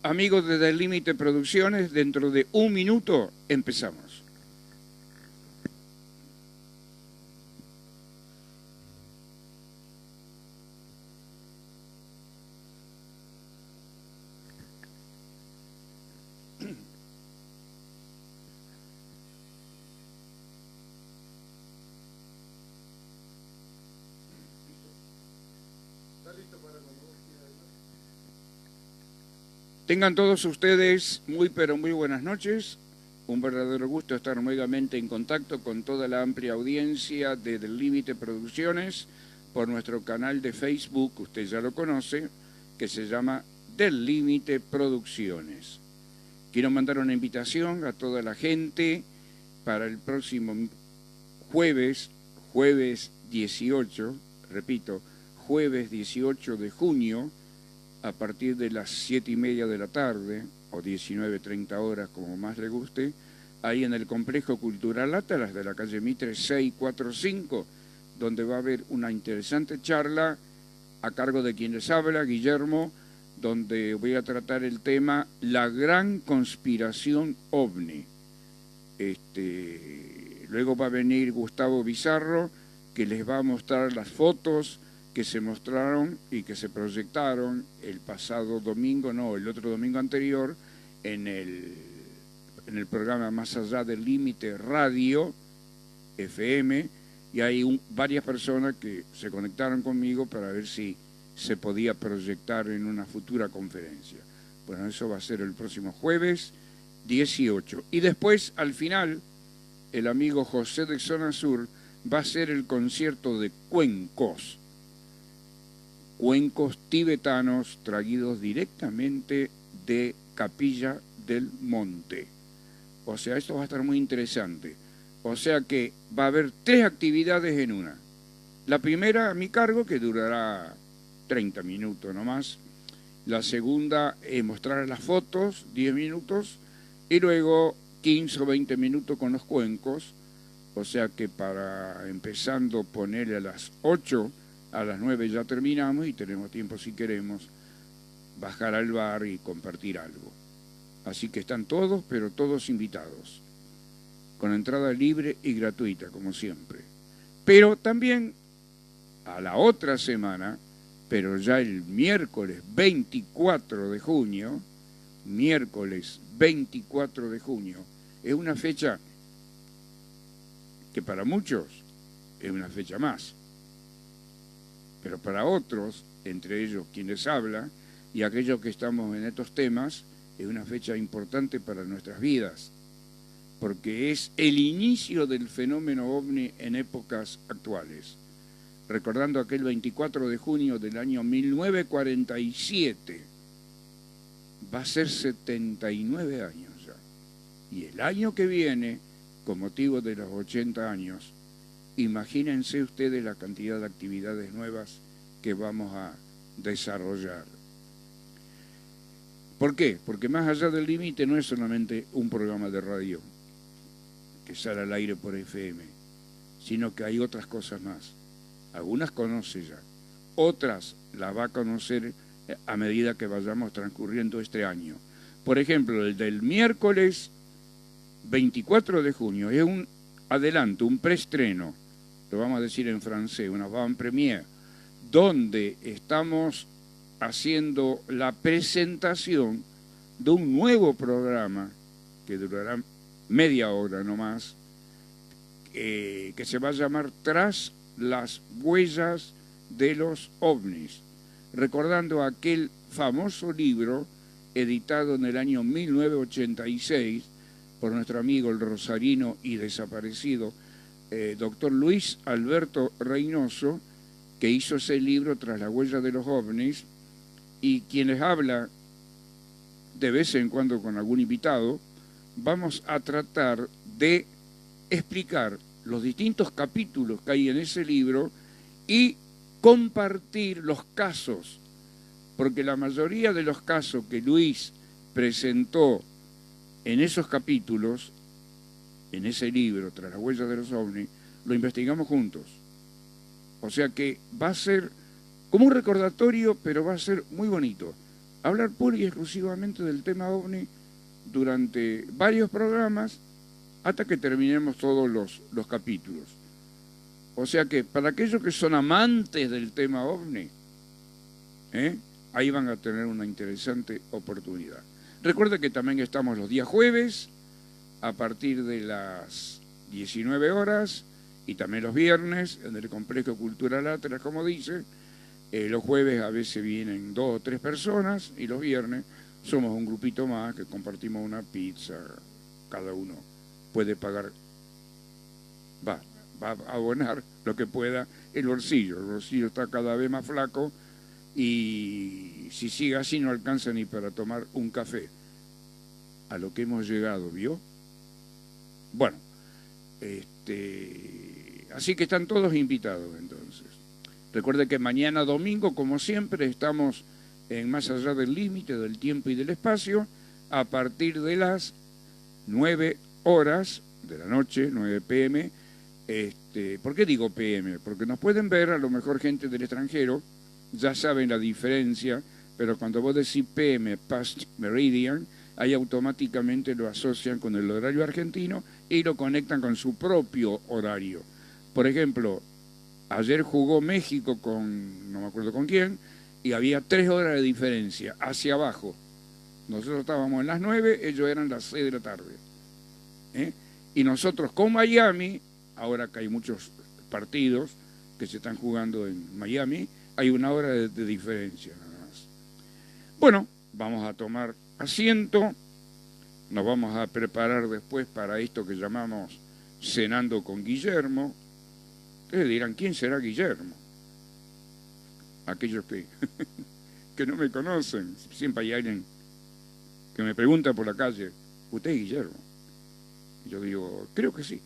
Amigos de Del Límite Producciones, dentro de un minuto empezamos. Tengan todos ustedes muy pero muy buenas noches. Un verdadero gusto estar nuevamente en contacto con toda la amplia audiencia de Del Límite Producciones por nuestro canal de Facebook, usted ya lo conoce, que se llama Del Límite Producciones. Quiero mandar una invitación a toda la gente para el próximo jueves 18, repito, jueves 18 de junio, a partir de las 7:30 de la tarde, o 19:30 horas, como más le guste, ahí en el Complejo Cultural Atlas de la calle Mitre 645, donde va a haber una interesante charla a cargo de quien les habla, Guillermo, donde voy a tratar el tema La Gran Conspiración OVNI. Luego va a venir Gustavo Bizarro, que les va a mostrar las fotos que se mostraron y que se proyectaron el pasado domingo, no, el otro domingo anterior, en el programa Más Allá del Límite Radio FM, y hay varias personas que se conectaron conmigo para ver si se podía proyectar en una futura conferencia. Bueno, eso va a ser el próximo jueves 18. Y después, al final, el amigo José de Zona Sur va a hacer el concierto de cuencos tibetanos traídos directamente de Capilla del Monte. O sea, esto va a estar muy interesante. O sea que va a haber 3 actividades en una. La primera a mi cargo, que durará 30 minutos nomás. La segunda es mostrar las fotos, 10 minutos. Y luego 15 o 20 minutos con los cuencos. O sea que para empezando ponerle a las 8, a las 9 ya terminamos y tenemos tiempo, si queremos, bajar al bar y compartir algo. Así que están todos, pero todos invitados, con entrada libre y gratuita, como siempre. Pero también a la otra semana, pero ya el miércoles 24 de junio, es una fecha que para muchos es una fecha más. Pero para otros, entre ellos quienes hablan, y aquellos que estamos en estos temas, es una fecha importante para nuestras vidas, porque es el inicio del fenómeno OVNI en épocas actuales. Recordando aquel 24 de junio del año 1947, va a ser 79 años ya. Y el año que viene, con motivo de los 80 años, imagínense ustedes la cantidad de actividades nuevas que vamos a desarrollar. ¿Por qué? Porque Más Allá del Límite no es solamente un programa de radio que sale al aire por FM, sino que hay otras cosas más. Algunas conoce ya, otras las va a conocer a medida que vayamos transcurriendo este año. Por ejemplo, el del miércoles 24 de junio es un adelanto, un preestreno, lo vamos a decir en francés, una avant-première, donde estamos haciendo la presentación de un nuevo programa que durará media hora nomás, que se va a llamar Tras las huellas de los ovnis, recordando aquel famoso libro editado en el año 1986 por nuestro amigo el rosarino y desaparecido doctor Luis Alberto Reynoso, que hizo ese libro Tras la huella de los ovnis, y quien les habla de vez en cuando con algún invitado, vamos a tratar de explicar los distintos capítulos que hay en ese libro y compartir los casos, porque la mayoría de los casos que Luis presentó en esos capítulos, en ese libro, Tras las huellas de los ovnis, lo investigamos juntos. O sea que va a ser como un recordatorio, pero va a ser muy bonito. hablar pura y exclusivamente del tema OVNI durante varios programas hasta que terminemos todos los capítulos. O sea que para aquellos que son amantes del tema OVNI, ahí van a tener una interesante oportunidad. Recuerda que también estamos los días jueves a partir de las 19 horas y también los viernes en el Complejo Cultural Atlas, como dice. Los jueves a veces vienen 2 o 3 personas y los viernes somos un grupito más que compartimos una pizza. Cada uno puede pagar, va a abonar lo que pueda el bolsillo. El bolsillo está cada vez más flaco y si sigue así no alcanza ni para tomar un café. A lo que hemos llegado, ¿vio? Bueno, así que están todos invitados entonces. Recuerde que mañana domingo, como siempre, estamos en Más Allá del Límite del Tiempo y del Espacio, a partir de las 9 horas de la noche, 9 p.m. ¿Por qué digo p.m.? Porque nos pueden ver a lo mejor gente del extranjero, ya saben la diferencia, pero cuando vos decís p.m., past meridian, ahí automáticamente lo asocian con el horario argentino y lo conectan con su propio horario. Por ejemplo, ayer jugó México con, no me acuerdo con quién, y había 3 horas de diferencia, hacia abajo. Nosotros estábamos en las 9, ellos eran las 6 de la tarde. Y nosotros con Miami, ahora que hay muchos partidos que se están jugando en Miami, hay 1 hora de diferencia nada más. Bueno, vamos a tomar asiento, nos vamos a preparar después para esto que llamamos Cenando con Guillermo. Ustedes dirán, ¿quién será Guillermo? Aquellos que no me conocen, siempre hay alguien que me pregunta por la calle, ¿usted es Guillermo? Y yo digo, creo que sí.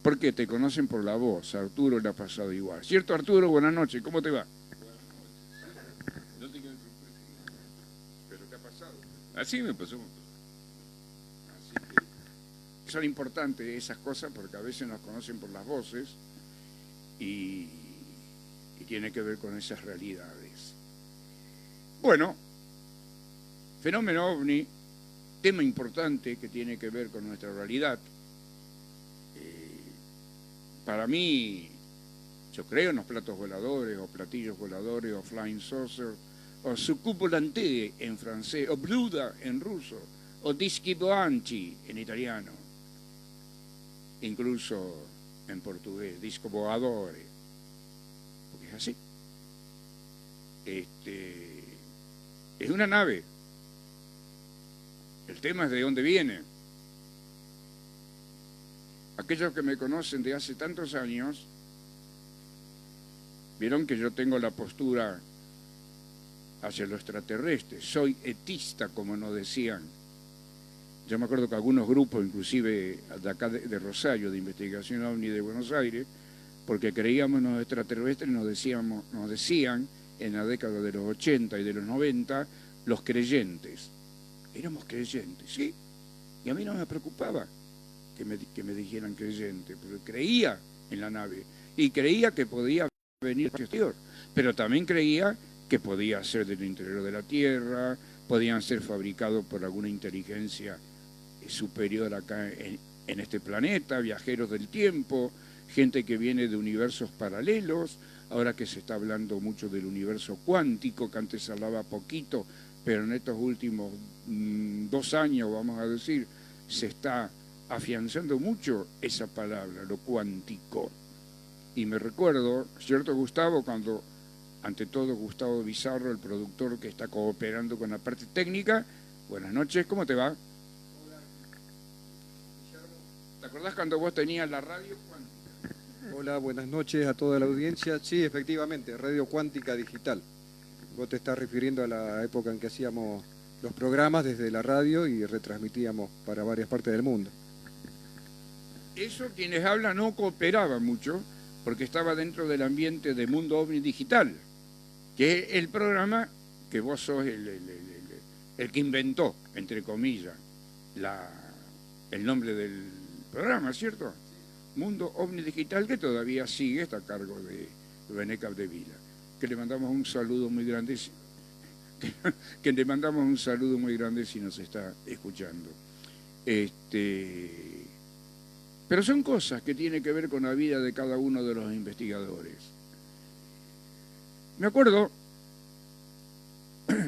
Porque te conocen por la voz, a Arturo le ha pasado igual. ¿Cierto, Arturo? Buenas noches, ¿cómo te va? No te quiero sorprender, pero ¿te ha pasado? Así me pasó. Así que son importantes esas cosas porque a veces nos conocen por las voces y tiene que ver con esas realidades. Bueno, fenómeno OVNI, tema importante que tiene que ver con nuestra realidad. Para mí, yo creo en los platos voladores, o platillos voladores, o flying saucer, o succubolante en francés, o bluda en ruso, o dischi volanti en italiano, incluso en portugués, disco voadore, porque es así. Es una nave. El tema es de dónde viene. Aquellos que me conocen de hace tantos años, vieron que yo tengo la postura hacia lo extraterrestre. Soy etista, como nos decían. Yo me acuerdo que algunos grupos, inclusive de acá de Rosario, de Investigación OVNI de Buenos Aires, porque creíamos en los extraterrestres, nos decían en la década de los 80 y de los 90, los creyentes. Éramos creyentes, ¿sí? Y a mí no me preocupaba que me dijeran creyente, porque creía en la nave y creía que podía venir del exterior, pero también creía que podía ser del interior de la Tierra, podían ser fabricados por alguna inteligencia superior acá en este planeta, viajeros del tiempo, gente que viene de universos paralelos, ahora que se está hablando mucho del universo cuántico, que antes se hablaba poquito, pero en estos últimos 2 años, vamos a decir, se está afianzando mucho esa palabra, lo cuántico. Y me recuerdo, ¿cierto, Gustavo? Cuando, ante todo, Gustavo Bizarro, el productor que está cooperando con la parte técnica. Buenas noches, ¿cómo te va? Hola, Guillermo. ¿Te acordás cuando vos tenías la radio cuántica? Hola, buenas noches a toda la audiencia. Sí, efectivamente, Radio Cuántica Digital. Vos te estás refiriendo a la época en que hacíamos los programas desde la radio y retransmitíamos para varias partes del mundo. Eso quienes hablan no cooperaban mucho porque estaba dentro del ambiente de Mundo OVNI Digital, que es el programa que vos sos el que inventó, entre comillas, el nombre del programa, ¿cierto? Mundo OVNI Digital, que todavía sigue, está a cargo de Bené Capdevila, que le mandamos un saludo muy grande. que le mandamos un saludo muy grande si nos está escuchando. Pero son cosas que tienen que ver con la vida de cada uno de los investigadores. Me acuerdo,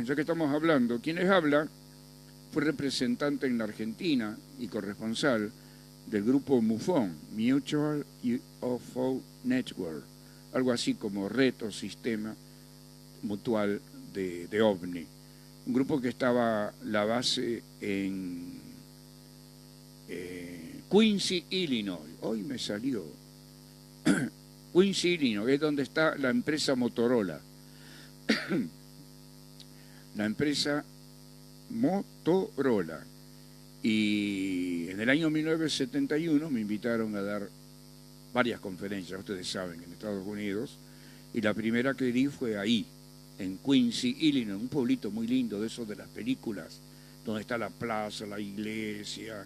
ya que estamos hablando, quien les habla fue representante en la Argentina y corresponsal del grupo MUFON, Mutual UFO Network, algo así como red o sistema mutual de OVNI. Un grupo que estaba la base en Quincy, Illinois. Hoy me salió. Quincy, Illinois, es donde está la empresa Motorola. La empresa Motorola. Y en el año 1971 me invitaron a dar varias conferencias, ustedes saben, en Estados Unidos, y la primera que di fue ahí, en Quincy, Illinois, un pueblito muy lindo de esos de las películas, donde está la plaza, la iglesia,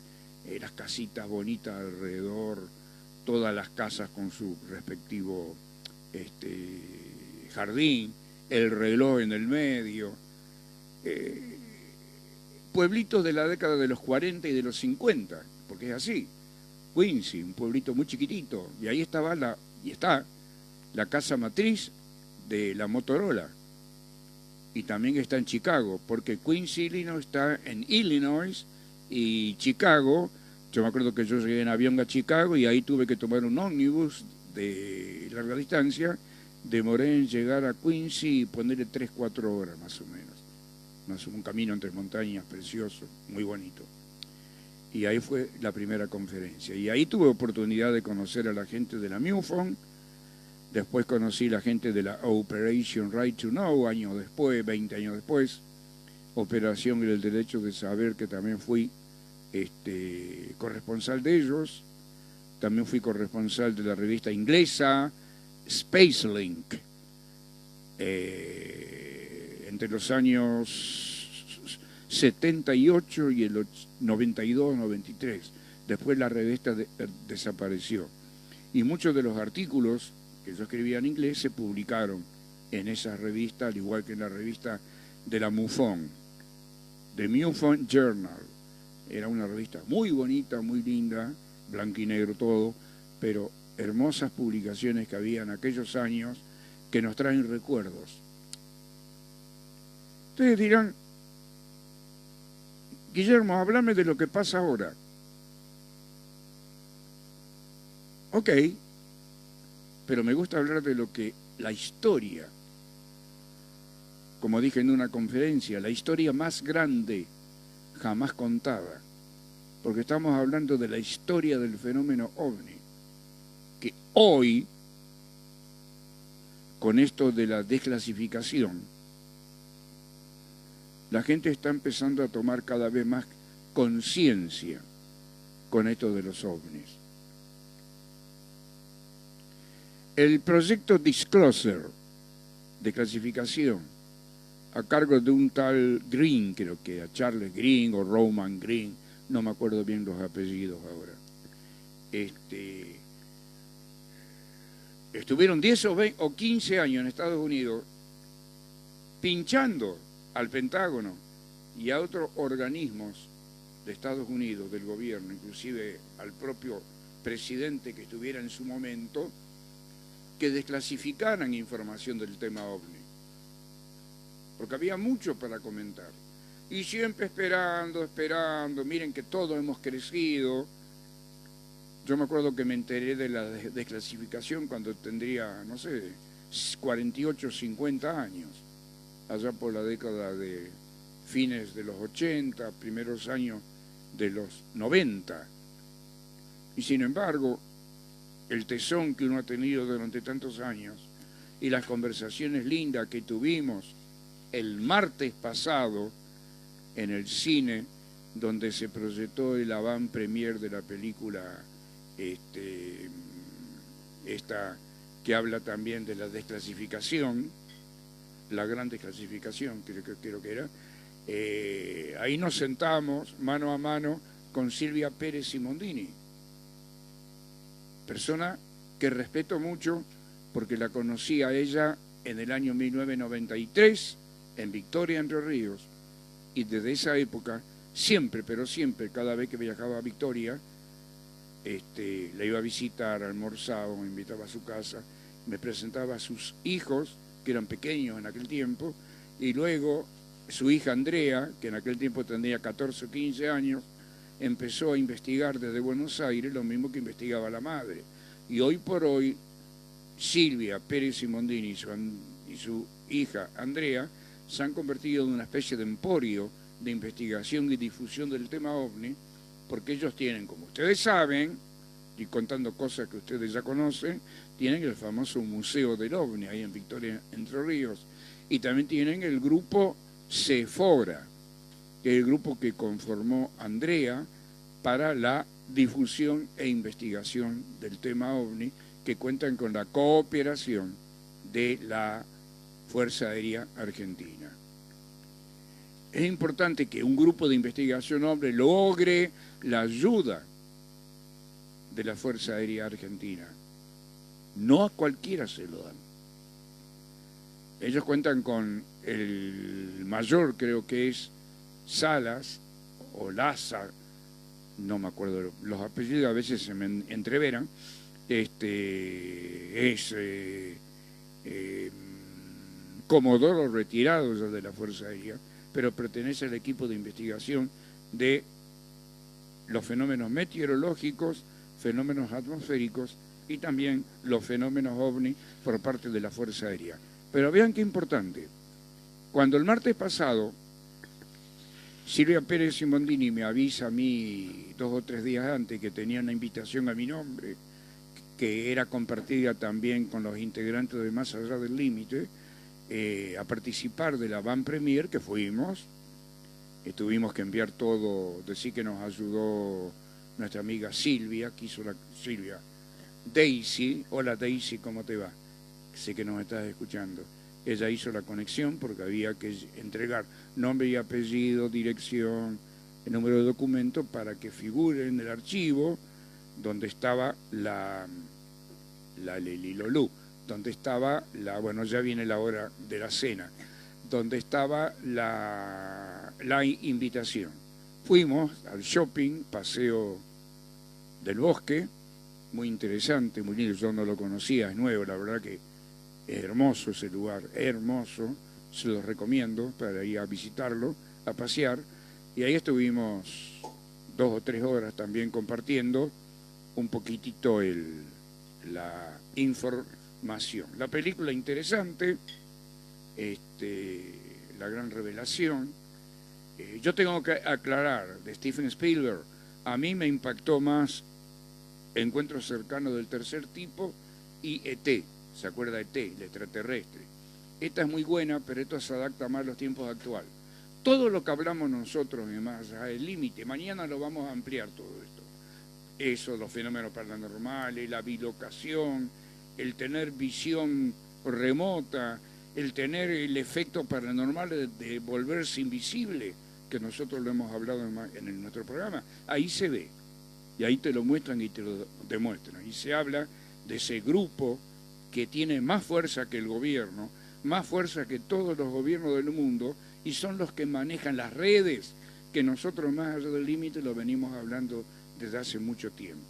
las casitas bonitas alrededor, todas las casas con su respectivo jardín, el reloj en el medio, pueblitos de la década de los 40 y de los 50, porque es así. Quincy, un pueblito muy chiquitito, y ahí está la casa matriz de la Motorola, y también está en Chicago, porque Quincy, Illinois está en Illinois, y Chicago, yo me acuerdo que yo llegué en avión a Chicago, y ahí tuve que tomar un ómnibus de larga distancia, demoré en llegar a Quincy y ponerle 3-4 horas más o menos. Un camino entre montañas precioso, muy bonito. Y ahí fue la primera conferencia. Y ahí tuve oportunidad de conocer a la gente de la MUFON. Después conocí a la gente de la Operation Right to Know, años después, 20 años después. Operación y el Derecho de Saber, que también fui corresponsal de ellos. También fui corresponsal de la revista inglesa Spacelink. Entre los años 78 y el 92-93. Después la revista desapareció. Y muchos de los artículos que yo escribía en inglés se publicaron en esa revista, al igual que en la revista de la MUFON, The MUFON Journal. Era una revista muy bonita, muy linda, blanco y negro todo, pero hermosas publicaciones que había en aquellos años que nos traen recuerdos. Ustedes dirán, Guillermo, háblame de lo que pasa ahora. Ok, pero me gusta hablar de lo que la historia, como dije en una conferencia, la historia más grande jamás contada, porque estamos hablando de la historia del fenómeno OVNI, que hoy, con esto de la desclasificación, la gente está empezando a tomar cada vez más conciencia con esto de los ovnis. El proyecto Disclosure, de clasificación, a cargo de un tal Green, creo que a Charles Green o Roman Green, no me acuerdo bien los apellidos ahora. Estuvieron 10 o 15 años en Estados Unidos pinchando al Pentágono y a otros organismos de Estados Unidos, del gobierno, inclusive al propio presidente que estuviera en su momento, que desclasificaran información del tema OVNI. Porque había mucho para comentar. Y siempre esperando, miren que todos hemos crecido. Yo me acuerdo que me enteré de la desclasificación cuando tendría, no sé, 48, 50 años, allá por la década de fines de los 80, primeros años de los 90. Y sin embargo, el tesón que uno ha tenido durante tantos años y las conversaciones lindas que tuvimos el martes pasado en el cine, donde se proyectó el avant premier de la película esta que habla también de la desclasificación, la gran desclasificación, creo que era, ahí nos sentamos mano a mano con Silvia Pérez Simondini, persona que respeto mucho porque la conocí a ella en el año 1993 en Victoria, Entre Ríos, y desde esa época, siempre, pero siempre, cada vez que viajaba a Victoria, la iba a visitar, almorzaba, me invitaba a su casa, me presentaba a sus hijos, que eran pequeños en aquel tiempo, y luego su hija Andrea, que en aquel tiempo tendría 14 o 15 años, empezó a investigar desde Buenos Aires lo mismo que investigaba la madre. Y hoy por hoy, Silvia Pérez Simondini y su hija Andrea se han convertido en una especie de emporio de investigación y difusión del tema OVNI, porque ellos tienen, como ustedes saben, y contando cosas que ustedes ya conocen, tienen el famoso Museo del OVNI ahí en Victoria, Entre Ríos, y también tienen el grupo Sephora, que es el grupo que conformó Andrea para la difusión e investigación del tema OVNI, que cuentan con la cooperación de la Fuerza Aérea Argentina. Es importante que un grupo de investigación OVNI logre la ayuda de la Fuerza Aérea Argentina. No a cualquiera se lo dan. Ellos cuentan con el mayor, creo que es Salas o Laza, no me acuerdo, los apellidos a veces se me entreveran, comodoro retirado ya de la Fuerza Aérea, pero pertenece al equipo de investigación de los fenómenos meteorológicos, fenómenos atmosféricos y también los fenómenos OVNI por parte de la Fuerza Aérea. Pero vean qué importante. Cuando el martes pasado Silvia Pérez Simondini me avisa a mí 2 o 3 días antes que tenía una invitación a mi nombre, que era compartida también con los integrantes de Más Allá del Límite, a participar de la Van Premier, que fuimos. Tuvimos que enviar todo, decir que nos ayudó nuestra amiga Silvia, que hizo Silvia. Daisy, hola Daisy, ¿cómo te va? Sé que nos estás escuchando. Ella hizo la conexión porque había que entregar nombre y apellido, dirección, el número de documento para que figure en el archivo donde estaba la Lelilolú, donde estaba bueno, ya viene la hora de la cena, donde estaba la invitación. Fuimos al shopping, Paseo del Bosque, muy interesante, muy lindo, yo no lo conocía, es nuevo, la verdad que es hermoso ese lugar, hermoso, se los recomiendo para ir a visitarlo, a pasear, y ahí estuvimos 2 o 3 horas también compartiendo un poquitito la información. La película interesante, La Gran Revelación. Yo tengo que aclarar, de Steven Spielberg, a mí me impactó más Encuentro Cercano del Tercer Tipo y E.T., ¿se acuerda de E.T., el extraterrestre? Esta es muy buena, pero esto se adapta más a los tiempos actuales. Todo lo que hablamos nosotros en Más Allá del Límite, mañana lo vamos a ampliar todo esto. Eso, los fenómenos paranormales, la bilocación, el tener visión remota, el tener el efecto paranormal de volverse invisible, que nosotros lo hemos hablado en nuestro programa, ahí se ve, y ahí te lo muestran y te lo demuestran. Y se habla de ese grupo que tiene más fuerza que el gobierno, más fuerza que todos los gobiernos del mundo, y son los que manejan las redes, que nosotros Más Allá del Límite lo venimos hablando desde hace mucho tiempo.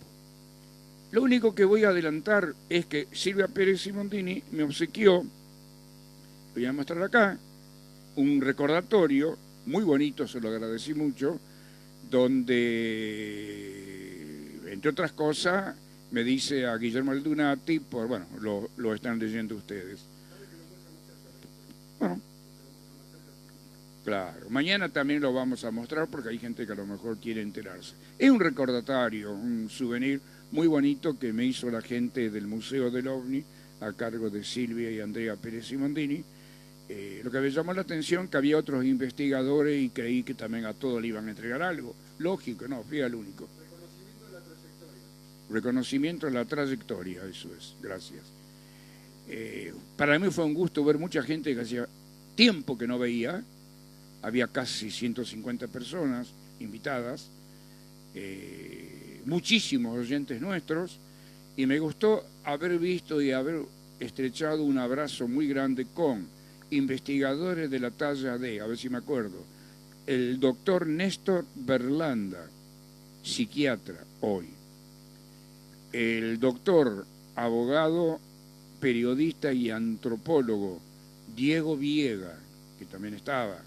Lo único que voy a adelantar es que Silvia Pérez Simondini me obsequió, lo voy a mostrar acá, un recordatorio muy bonito, se lo agradecí mucho, donde, entre otras cosas, me dice a Guillermo Aldunati, bueno, lo están leyendo ustedes. Bueno, claro, mañana también lo vamos a mostrar porque hay gente que a lo mejor quiere enterarse. Es un recordatorio, un souvenir muy bonito que me hizo la gente del Museo del OVNI a cargo de Silvia y Andrea Pérez Simondini. Lo que me llamó la atención que había otros investigadores y creí que también a todos le iban a entregar algo. Lógico, no, fui al único. Reconocimiento de la trayectoria. Reconocimiento de la trayectoria, eso es, gracias. Para mí fue un gusto ver mucha gente que hacía tiempo que no veía. Había casi 150 personas invitadas, muchísimos oyentes nuestros, y me gustó haber visto y haber estrechado un abrazo muy grande con investigadores de la talla de, a ver si me acuerdo, el doctor Néstor Berlanda, psiquiatra hoy, el doctor, abogado, periodista y antropólogo Diego Viega, que también estaba,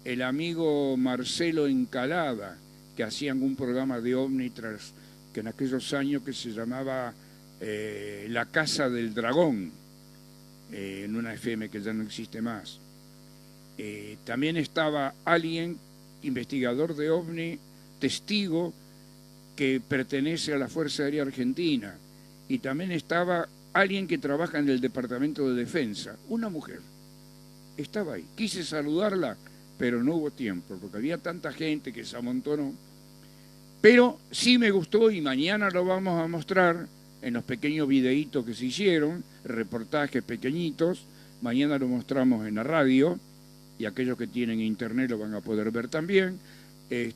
el amigo Marcelo Encalada, que hacían un programa de Omnitras, que en aquellos años que se llamaba La Casa del Dragón, en una FM que ya no existe más. También estaba alguien, investigador de OVNI, testigo, que pertenece a la Fuerza Aérea Argentina, y también estaba alguien que trabaja en el Departamento de Defensa, una mujer. Estaba ahí. Quise saludarla, pero no hubo tiempo, porque había tanta gente que se amontonó. Pero sí me gustó y mañana lo vamos a mostrar en los pequeños videitos que se hicieron, reportajes pequeñitos. Mañana lo mostramos en la radio y aquellos que tienen internet lo van a poder ver también. El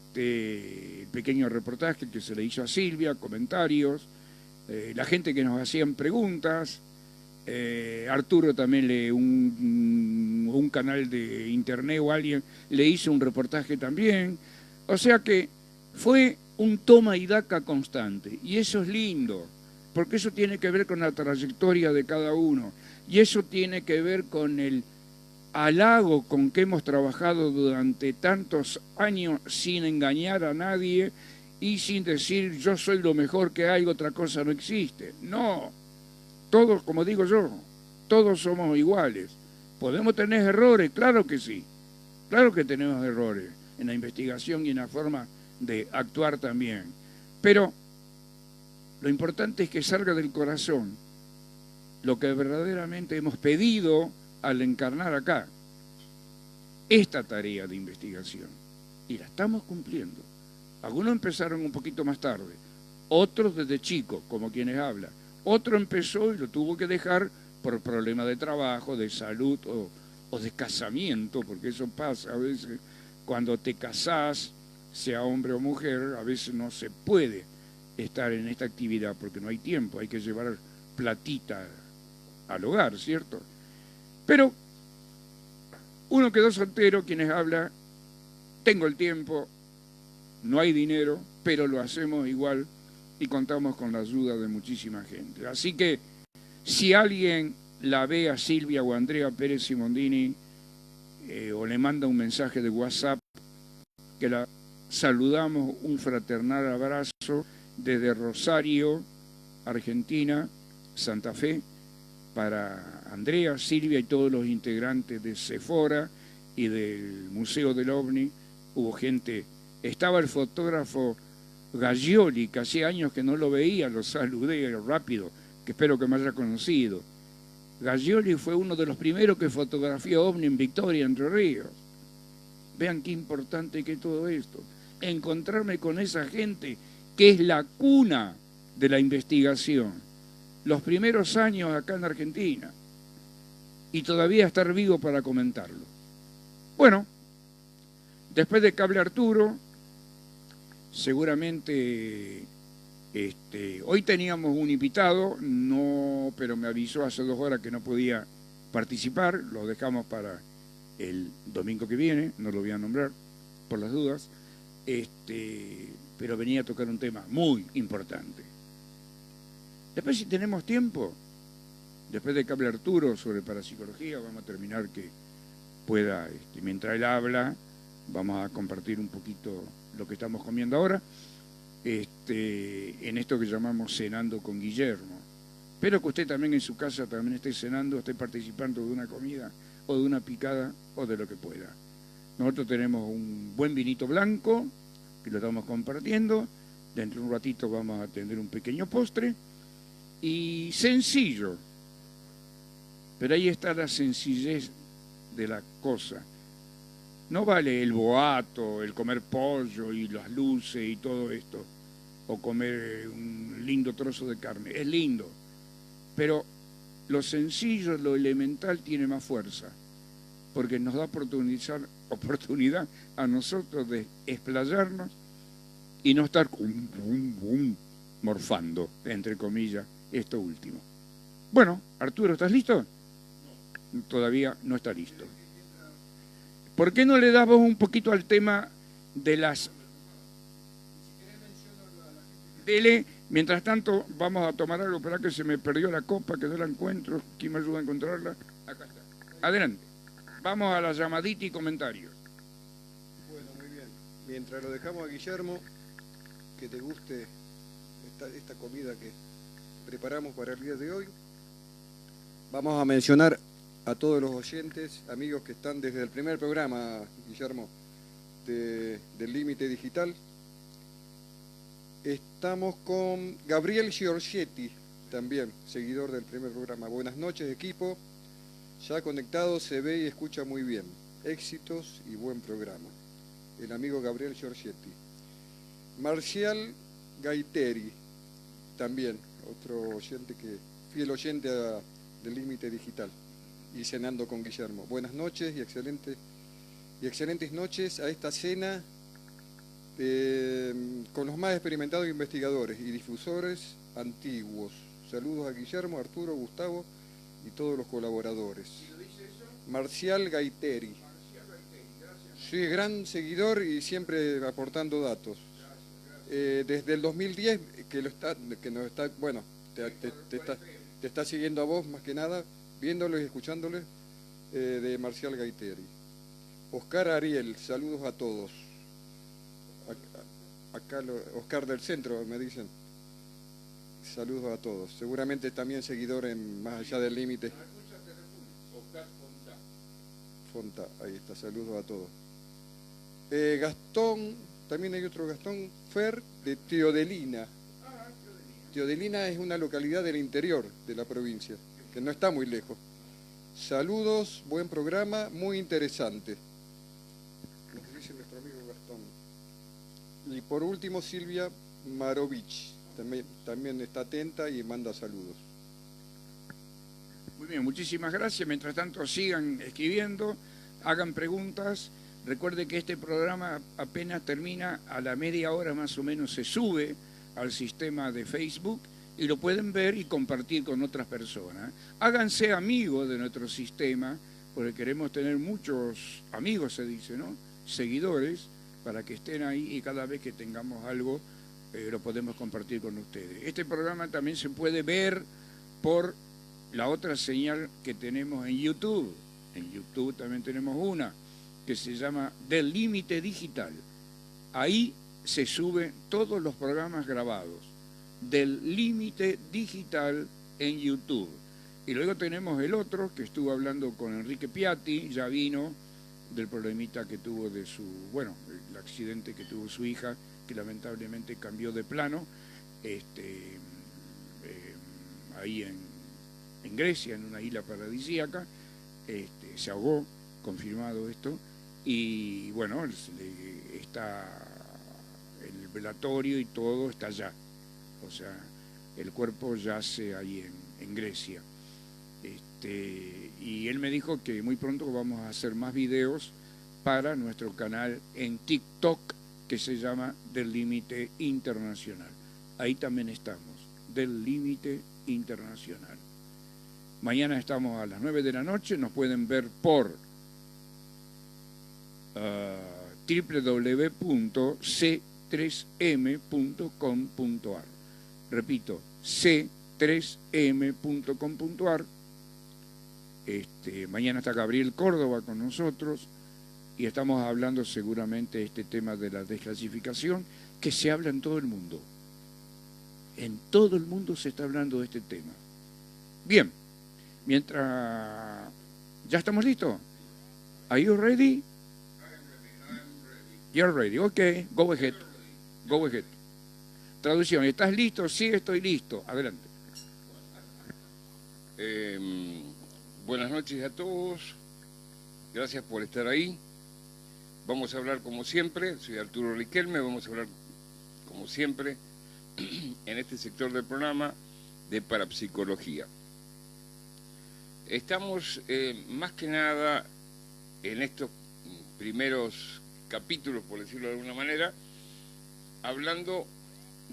pequeño reportaje que se le hizo a Silvia, comentarios, la gente que nos hacían preguntas. Arturo también un canal de internet o alguien le hizo un reportaje también. O sea que fue un toma y daca constante, y eso es lindo, porque eso tiene que ver con la trayectoria de cada uno, y eso tiene que ver con el halago con que hemos trabajado durante tantos años sin engañar a nadie y sin decir yo soy lo mejor que hay, otra cosa no existe. No, todos, como digo yo, todos somos iguales. ¿Podemos tener errores? Claro que sí, claro que tenemos errores en la investigación y en la forma de actuar también. Pero lo importante es que salga del corazón lo que verdaderamente hemos pedido al encarnar acá, esta tarea de investigación. Y la estamos cumpliendo. Algunos empezaron un poquito más tarde, otros desde chicos, como quienes hablan. Otro empezó y lo tuvo que dejar por problemas de trabajo, de salud o de casamiento, porque eso pasa a veces cuando te casás, sea hombre o mujer, a veces no se puede estar en esta actividad porque no hay tiempo, hay que llevar platita al hogar, ¿cierto? Pero uno quedó soltero, quienes habla, tengo el tiempo, no hay dinero, pero lo hacemos igual y contamos con la ayuda de muchísima gente. Así que si alguien la ve a Silvia o a Andrea Pérez Simondini o le manda un mensaje de WhatsApp, que la saludamos, un fraternal abrazo desde Rosario, Argentina, Santa Fe, para Andrea, Silvia y todos los integrantes de Sephora y del Museo del OVNI. Hubo gente, estaba el fotógrafo Gaggioli, que hacía años que no lo veía, lo saludé rápido, que espero que me haya conocido. Gaggioli fue uno de los primeros que fotografió OVNI en Victoria, Entre Ríos. Vean qué importante que es todo esto. Encontrarme con esa gente que es la cuna de la investigación. Los primeros años acá en Argentina. Y todavía estar vivo para comentarlo. Bueno, después de que hable Arturo, seguramente hoy teníamos un invitado, no, pero me avisó hace 2 horas que no podía participar, lo dejamos para el domingo que viene, no lo voy a nombrar por las dudas, pero venía a tocar un tema muy importante. Después, si tenemos tiempo, después de que hable Arturo sobre parapsicología, vamos a terminar que pueda, mientras él habla, vamos a compartir un poquito lo que estamos comiendo ahora, en esto que llamamos Cenando con Guillermo. Espero que usted también en su casa también esté cenando, esté participando de una comida o de una picada o de lo que pueda. Nosotros tenemos un buen vinito blanco que lo estamos compartiendo. Dentro de un ratito vamos a tener un pequeño postre y sencillo, pero ahí está la sencillez de la cosa. No vale el boato, el comer pollo y las luces y todo esto, o comer un lindo trozo de carne. Es lindo, pero lo sencillo, lo elemental tiene más fuerza, porque nos da oportunidad a nosotros de explayarnos y no estar morfando, entre comillas, esto último. Bueno, Arturo, ¿estás listo? todavía no está listo. ¿Por qué no le das vos un poquito al tema de las... Dele, mientras tanto vamos a tomar algo, para que se me perdió la copa, que no la encuentro. ¿Quién me ayuda a encontrarla? Acá está. Adelante. Vamos a la llamadita y comentarios. Bueno, muy bien. Mientras lo dejamos a Guillermo, que te guste esta comida que preparamos para el día de hoy, vamos a mencionar a todos los oyentes, amigos que están desde el primer programa, Guillermo, del Límite Digital. Estamos con Gabriel Giorgetti, también seguidor del primer programa. Buenas noches, equipo. Ya conectado, se ve y escucha muy bien. Éxitos y buen programa. El amigo Gabriel Giorgetti. Marcial Gaiteri, también, otro oyente fiel oyente del Límite Digital. Y cenando con Guillermo. Buenas noches y excelentes noches a esta cena con los más experimentados investigadores y difusores antiguos. Saludos a Guillermo, Arturo, Gustavo y todos los colaboradores. Marcial Gaiteri. Sí, gran seguidor y siempre aportando datos. Desde el 2010 bueno, te está siguiendo a vos más que nada, viéndolo y escuchándole, de Marcial Gaiteri. Oscar Ariel, saludos a todos. Acá Oscar del Centro me dicen. Saludos a todos. Seguramente también seguidor en Más Allá del Límite. Fonta, ahí está, saludos a todos. Gastón, también hay otro Gastón Fer de Teodelina. Teodelina es una localidad del interior de la provincia, que no está muy lejos. Saludos, buen programa, muy interesante. Nos dice nuestro amigo Gastón. Y por último, Silvia Marovich, también está atenta y manda saludos. Muy bien, muchísimas gracias. Mientras tanto, sigan escribiendo, hagan preguntas. Recuerde que este programa apenas termina, a la media hora más o menos se sube al sistema de Facebook y lo pueden ver y compartir con otras personas. Háganse amigos de nuestro sistema, porque queremos tener muchos amigos, se dice, ¿no? Seguidores, para que estén ahí y cada vez que tengamos algo lo podemos compartir con ustedes. Este programa también se puede ver por la otra señal que tenemos en YouTube. En YouTube también tenemos una que se llama Del Límite Digital. Ahí se suben todos los programas grabados del Límite Digital en YouTube. Y luego tenemos el otro, que estuvo hablando con Enrique Piatti, ya vino, del problemita que tuvo el accidente que tuvo su hija, que lamentablemente cambió de plano, ahí en Grecia, en una isla paradisíaca, se ahogó, confirmado esto, y bueno, está el velatorio y todo está allá. O sea, el cuerpo yace ahí en Grecia. Y él me dijo que muy pronto vamos a hacer más videos para nuestro canal en TikTok, que se llama Del Límite Internacional. Ahí también estamos, Del Límite Internacional. Mañana estamos a las 9 de la noche, nos pueden ver por www.c3m.com.ar. Repito, c3m.com.ar. Mañana está Gabriel Córdoba con nosotros y estamos hablando seguramente de este tema de la desclasificación, que se habla en todo el mundo. En todo el mundo se está hablando de este tema. Bien, mientras... ¿Ya estamos listos? ¿Are you ready? You're ready, ok, go ahead. Go ahead. Traducción, ¿estás listo? Sí, estoy listo. Adelante. Buenas noches a todos. Gracias por estar ahí. Vamos a hablar como siempre. Soy Arturo Riquelme. Vamos a hablar como siempre en este sector del programa de parapsicología. Estamos más que nada en estos primeros capítulos, por decirlo de alguna manera, hablando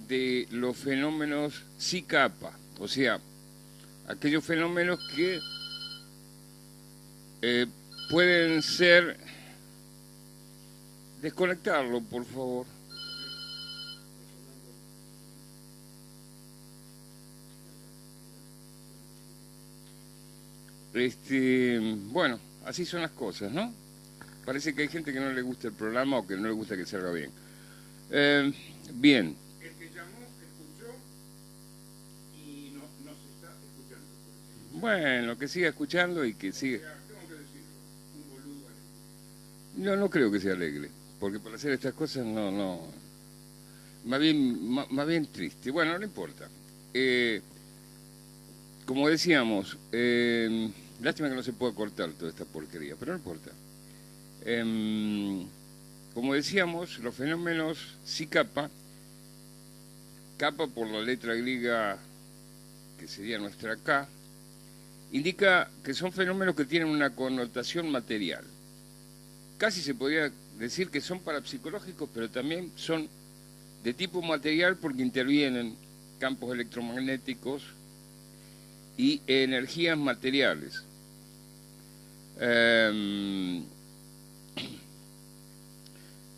de los fenómenos psi-kappa, o sea, aquellos fenómenos que pueden ser... Desconectarlo, por favor. Bueno, así son las cosas, ¿no? Parece que hay gente que no le gusta el programa o que no le gusta que salga bien. Bien. El que llamó, escuchó y no se está escuchando. Bueno, que siga escuchando y que siga... Tengo que decirlo, un boludo alegre. No creo que sea alegre, porque para hacer estas cosas no... Más bien triste. Bueno, no importa. Como decíamos, lástima que no se pueda cortar toda esta porquería, pero no importa. Como decíamos, los fenómenos psi kappa por la letra griega que sería nuestra K, indica que son fenómenos que tienen una connotación material. Casi se podría decir que son parapsicológicos, pero también son de tipo material porque intervienen campos electromagnéticos y energías materiales.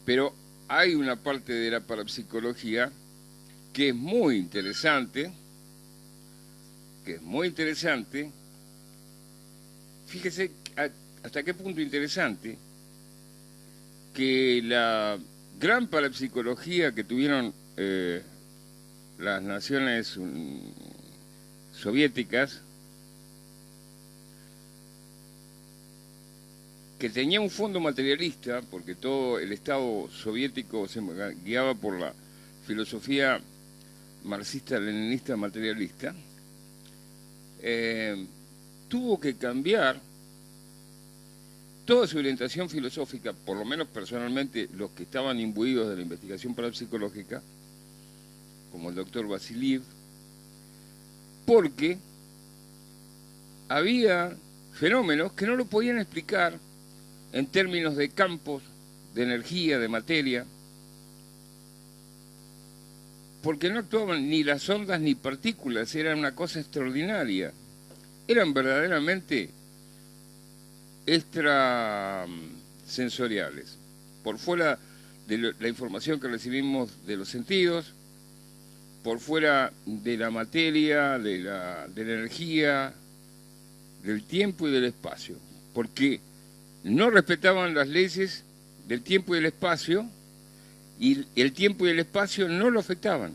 Pero hay una parte de la parapsicología que es muy interesante, fíjese hasta qué punto interesante, que la gran parapsicología que tuvieron las naciones soviéticas, que tenía un fondo materialista, porque todo el Estado soviético se guiaba por la filosofía marxista-leninista materialista, tuvo que cambiar toda su orientación filosófica, por lo menos personalmente los que estaban imbuidos de la investigación parapsicológica, como el doctor Vasiliev, porque había fenómenos que no lo podían explicar en términos de campos, de energía, de materia, porque no actuaban ni las ondas ni partículas, era una cosa extraordinaria, eran verdaderamente extrasensoriales, por fuera de la información que recibimos de los sentidos, por fuera de la materia, de la energía, del tiempo y del espacio, porque no respetaban las leyes del tiempo y del espacio, y el tiempo y el espacio no lo afectaban.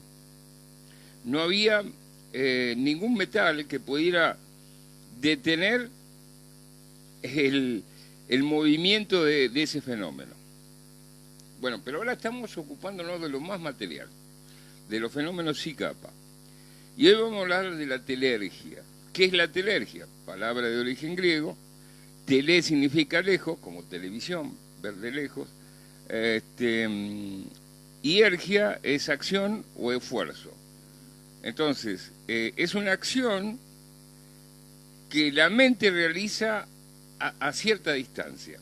No había ningún metal que pudiera detener el movimiento de ese fenómeno. Bueno, pero ahora estamos ocupándonos de lo más material, de los fenómenos psi kappa. Y hoy vamos a hablar de la telergia. ¿Qué es la telergia? Palabra de origen griego. Tele significa lejos, como televisión, ver de lejos. Y ergia es acción o esfuerzo. Entonces, es una acción que la mente realiza a cierta distancia.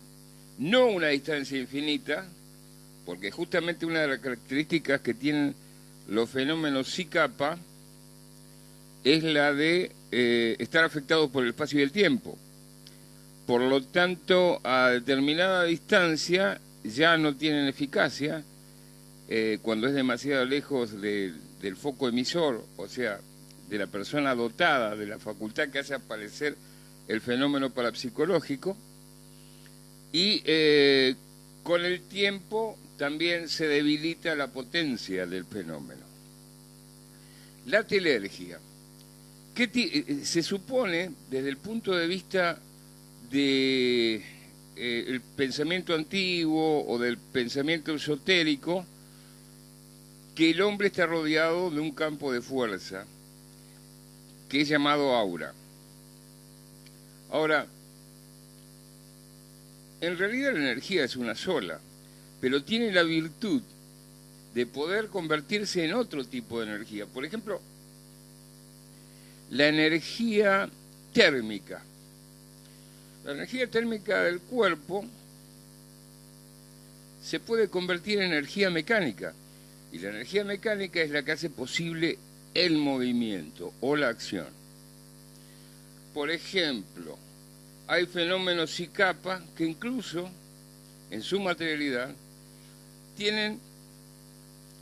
No una distancia infinita, porque justamente una de las características que tienen los fenómenos psi kappa es la de estar afectados por el espacio y el tiempo. Por lo tanto, a determinada distancia ya no tienen eficacia cuando es demasiado lejos del foco emisor, o sea, de la persona dotada de la facultad que hace aparecer el fenómeno parapsicológico, y con el tiempo también se debilita la potencia del fenómeno. La telergia, se supone desde el punto de vista de el pensamiento antiguo o del pensamiento esotérico, que el hombre está rodeado de un campo de fuerza que es llamado aura. Ahora, en realidad la energía es una sola, pero tiene la virtud de poder convertirse en otro tipo de energía. Por ejemplo, la energía térmica. La energía térmica del cuerpo se puede convertir en energía mecánica, y la energía mecánica es la que hace posible el movimiento o la acción. Por ejemplo, hay fenómenos Zi-Kappa que incluso en su materialidad tienen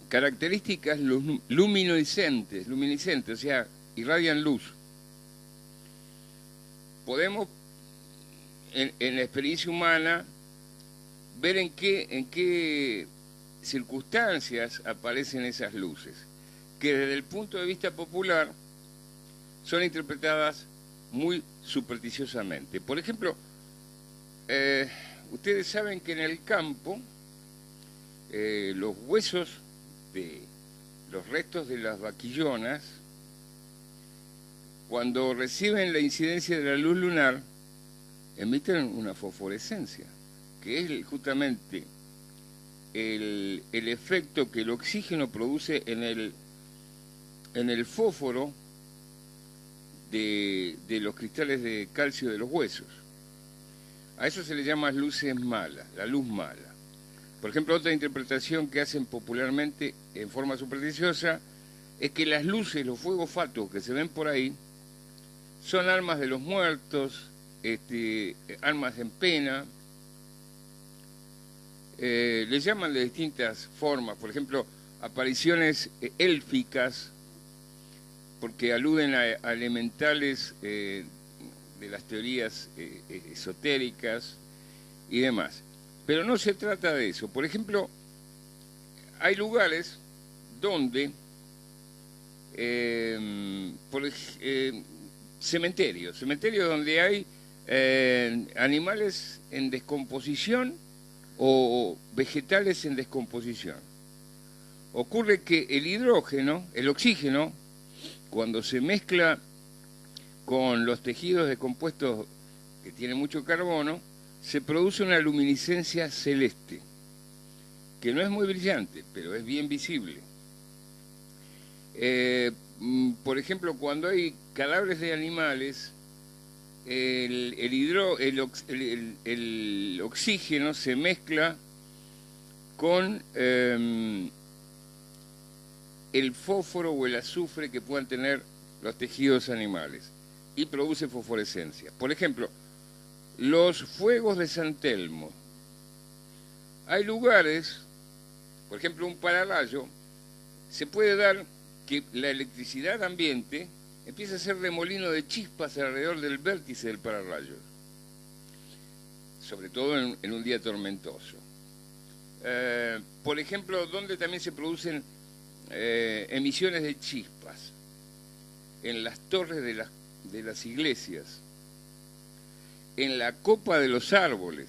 características luminiscentes, o sea, irradian luz. Podemos en la experiencia humana ver en qué circunstancias aparecen esas luces, que desde el punto de vista popular son interpretadas muy supersticiosamente. Por ejemplo, ustedes saben que en el campo los huesos de los restos de las vaquillonas, cuando reciben la incidencia de la luz lunar, emiten una fosforescencia, que es justamente el efecto que el oxígeno produce en el fósforo de los cristales de calcio de los huesos. A eso se le llama luces malas, la luz mala. Por ejemplo, otra interpretación que hacen popularmente en forma supersticiosa es que las luces, los fuegos fatuos que se ven por ahí, son almas de los muertos, almas en pena. Les llaman de distintas formas, por ejemplo, apariciones élficas, porque aluden a elementales de las teorías esotéricas y demás. Pero no se trata de eso. Por ejemplo, hay lugares donde, cementerios donde hay animales en descomposición o vegetales en descomposición. Ocurre que el hidrógeno, el oxígeno, cuando se mezcla con los tejidos descompuestos que tienen mucho carbono, se produce una luminiscencia celeste, que no es muy brillante, pero es bien visible. Por ejemplo, cuando hay cadáveres de animales, el oxígeno se mezcla con el fósforo o el azufre que puedan tener los tejidos animales y produce fosforescencia. Por ejemplo, los fuegos de San Telmo. Hay lugares, por ejemplo, un pararrayo, se puede dar que la electricidad ambiente empieza a ser remolino de chispas alrededor del vértice del pararrayo, sobre todo en un día tormentoso. Por ejemplo, donde también se producen emisiones de chispas, en las torres de las iglesias, en la copa de los árboles.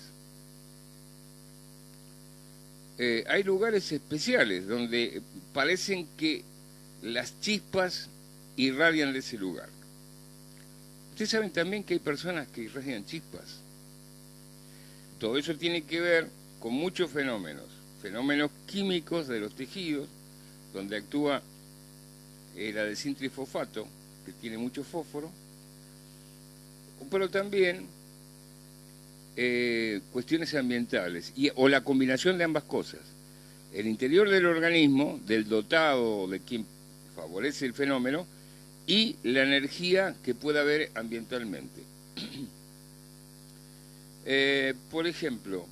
Hay lugares especiales donde parecen que las chispas irradian de ese lugar. Ustedes saben también que hay personas que irradian chispas. Todo eso tiene que ver con muchos fenómenos químicos de los tejidos, donde actúa el adesintrifosfato, que tiene mucho fósforo, pero también cuestiones ambientales, o la combinación de ambas cosas. El interior del organismo, del dotado, de quien favorece el fenómeno, y la energía que pueda haber ambientalmente. Por ejemplo,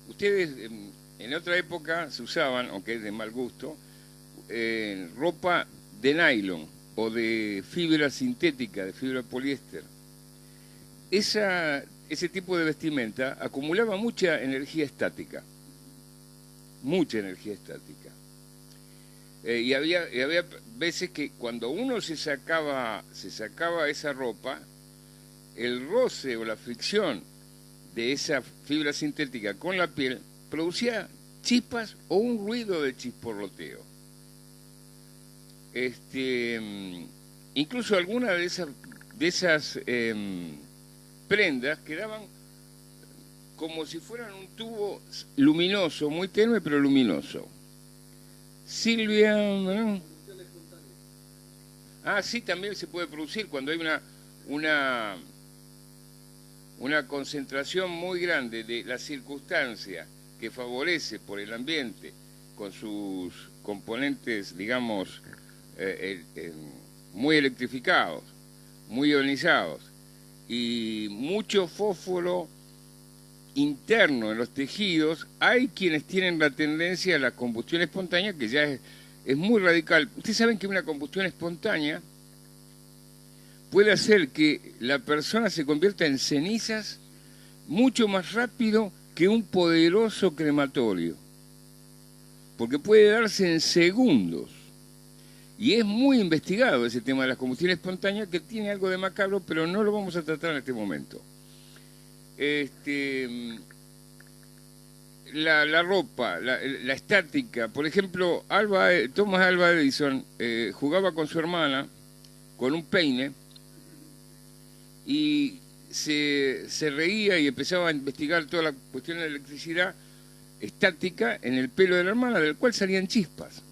ustedes en otra época se usaban, aunque es de mal gusto, ropa de nylon o de fibra sintética, de fibra poliéster. Ese tipo de vestimenta acumulaba mucha energía estática. Y había veces que cuando uno se sacaba esa ropa, el roce o la fricción de esa fibra sintética con la piel producía chispas o un ruido de chisporroteo. Incluso algunas de esas prendas quedaban como si fueran un tubo luminoso, muy tenue pero luminoso. Silvia, ¿no? Sí, también se puede producir cuando hay una concentración muy grande de la circunstancia que favorece por el ambiente con sus componentes, digamos, muy electrificados, muy ionizados, y mucho fósforo interno en los tejidos, hay quienes tienen la tendencia a la combustión espontánea, que ya es muy radical. Ustedes saben que una combustión espontánea puede hacer que la persona se convierta en cenizas mucho más rápido que un poderoso crematorio, porque puede darse en segundos. Y es muy investigado ese tema de las combustiones espontáneas, que tiene algo de macabro, pero no lo vamos a tratar en este momento. La ropa, la estática, por ejemplo, Thomas Alva Edison jugaba con su hermana con un peine y se reía y empezaba a investigar toda la cuestión de la electricidad estática en el pelo de la hermana, del cual salían chispas.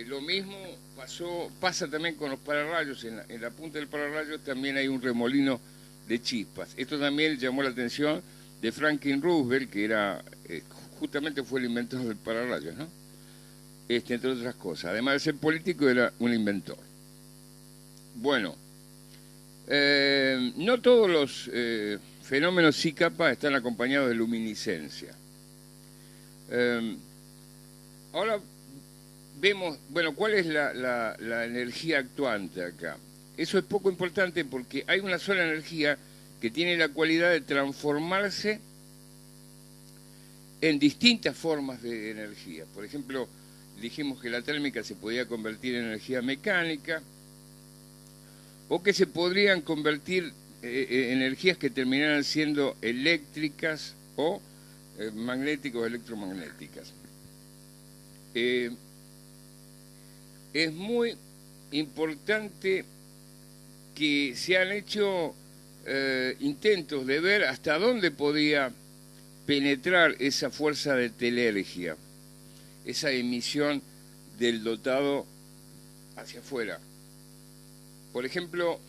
Lo mismo pasa también con los pararrayos. En la punta del pararrayo también hay un remolino de chispas. Esto también llamó la atención de Franklin Roosevelt, que era justamente fue el inventor del pararrayos, ¿no? Entre otras cosas. Además de ser político, era un inventor. Bueno, no todos los fenómenos psi-capa están acompañados de luminiscencia. Ahora vemos, bueno, ¿cuál es la energía actuante acá? Eso es poco importante porque hay una sola energía que tiene la cualidad de transformarse en distintas formas de energía. Por ejemplo, dijimos que la térmica se podía convertir en energía mecánica, o que se podrían convertir en energías que terminaran siendo eléctricas o magnéticas o electromagnéticas. Es muy importante que se han hecho intentos de ver hasta dónde podía penetrar esa fuerza de telergia, esa emisión del dotado hacia afuera. Por ejemplo,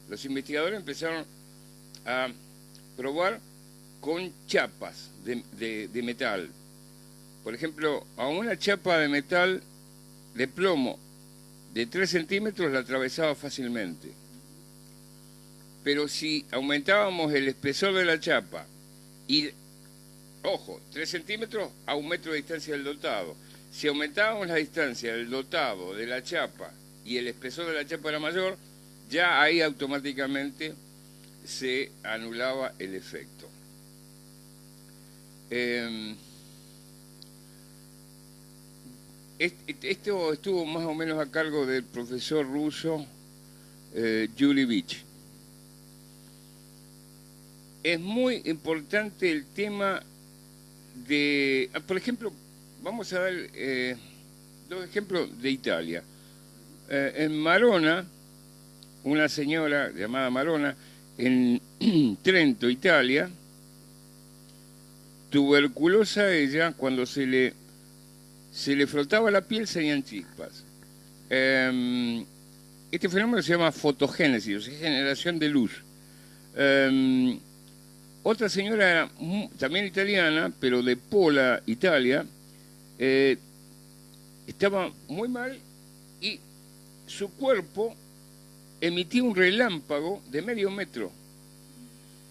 los investigadores empezaron a probar con chapas de metal. Por ejemplo, a una chapa de metal de plomo de 3 centímetros la atravesaba fácilmente. Pero si aumentábamos el espesor de la chapa y, ojo, 3 centímetros a 1 metro de distancia del dotado, si aumentábamos la distancia del dotado de la chapa y el espesor de la chapa era mayor, ya ahí automáticamente se anulaba el efecto. Esto estuvo más o menos a cargo del profesor ruso Julevich. Es muy importante el tema de, por ejemplo, vamos a dar 2 ejemplos de Italia. En Marona, una señora llamada Marona, en Trento, Italia, tuberculosa ella, cuando se le frotaba la piel salían chispas. Este fenómeno se llama fotogénesis, o sea, generación de luz. Otra señora, también italiana, pero de Pola, Italia, estaba muy mal y su cuerpo emitía un relámpago de medio metro.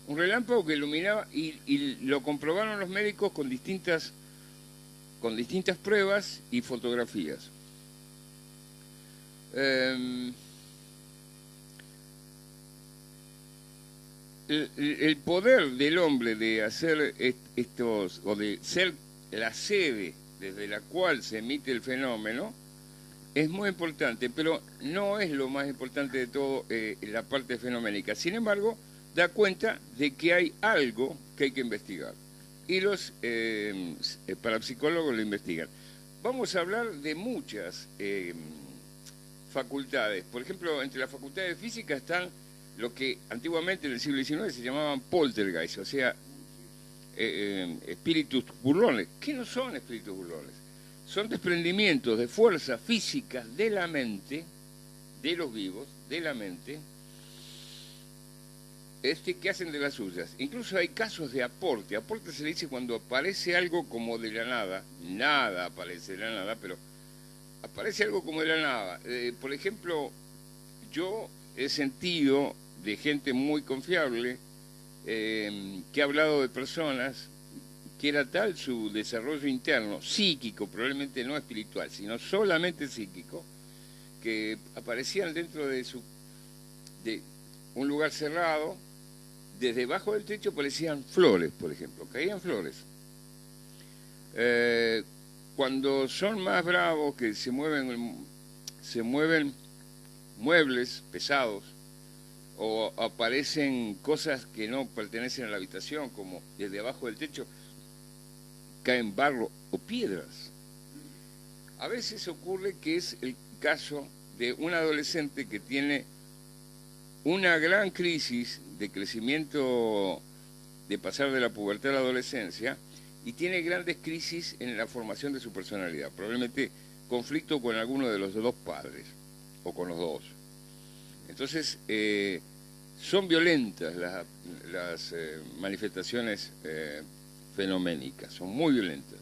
Un relámpago que iluminaba y lo comprobaron los médicos con distintas pruebas y fotografías. El poder del hombre de hacer estos, o de ser la sede desde la cual se emite el fenómeno, es muy importante, pero no es lo más importante de todo la parte fenoménica. Sin embargo, da cuenta de que hay algo que hay que investigar. Y los parapsicólogos lo investigan. Vamos a hablar de muchas facultades. Por ejemplo, entre las facultades de física están lo que antiguamente en el siglo XIX se llamaban poltergeist, o sea, espíritus burlones. ¿Qué no son espíritus burlones? Son desprendimientos de fuerzas físicas de la mente, de los vivos, de la mente, que hacen de las suyas. Incluso hay casos de aporte. Aporte se le dice cuando aparece algo como de la nada. Nada aparece de la nada, pero aparece algo como de la nada. Por ejemplo, yo he sentido de gente muy confiable que ha hablado de personas que era tal su desarrollo interno, psíquico, probablemente no espiritual, sino solamente psíquico, que aparecían dentro de un lugar cerrado, desde debajo del techo aparecían flores, por ejemplo, caían flores. Cuando son más bravos, que se mueven muebles pesados, o aparecen cosas que no pertenecen a la habitación, como desde abajo del techo, caen barro o piedras. A veces ocurre que es el caso de un adolescente que tiene una gran crisis de crecimiento, de pasar de la pubertad a la adolescencia, y tiene grandes crisis en la formación de su personalidad, probablemente conflicto con alguno de los dos padres, o con los dos. Entonces, son violentas las manifestaciones fenoménicas, son muy violentas.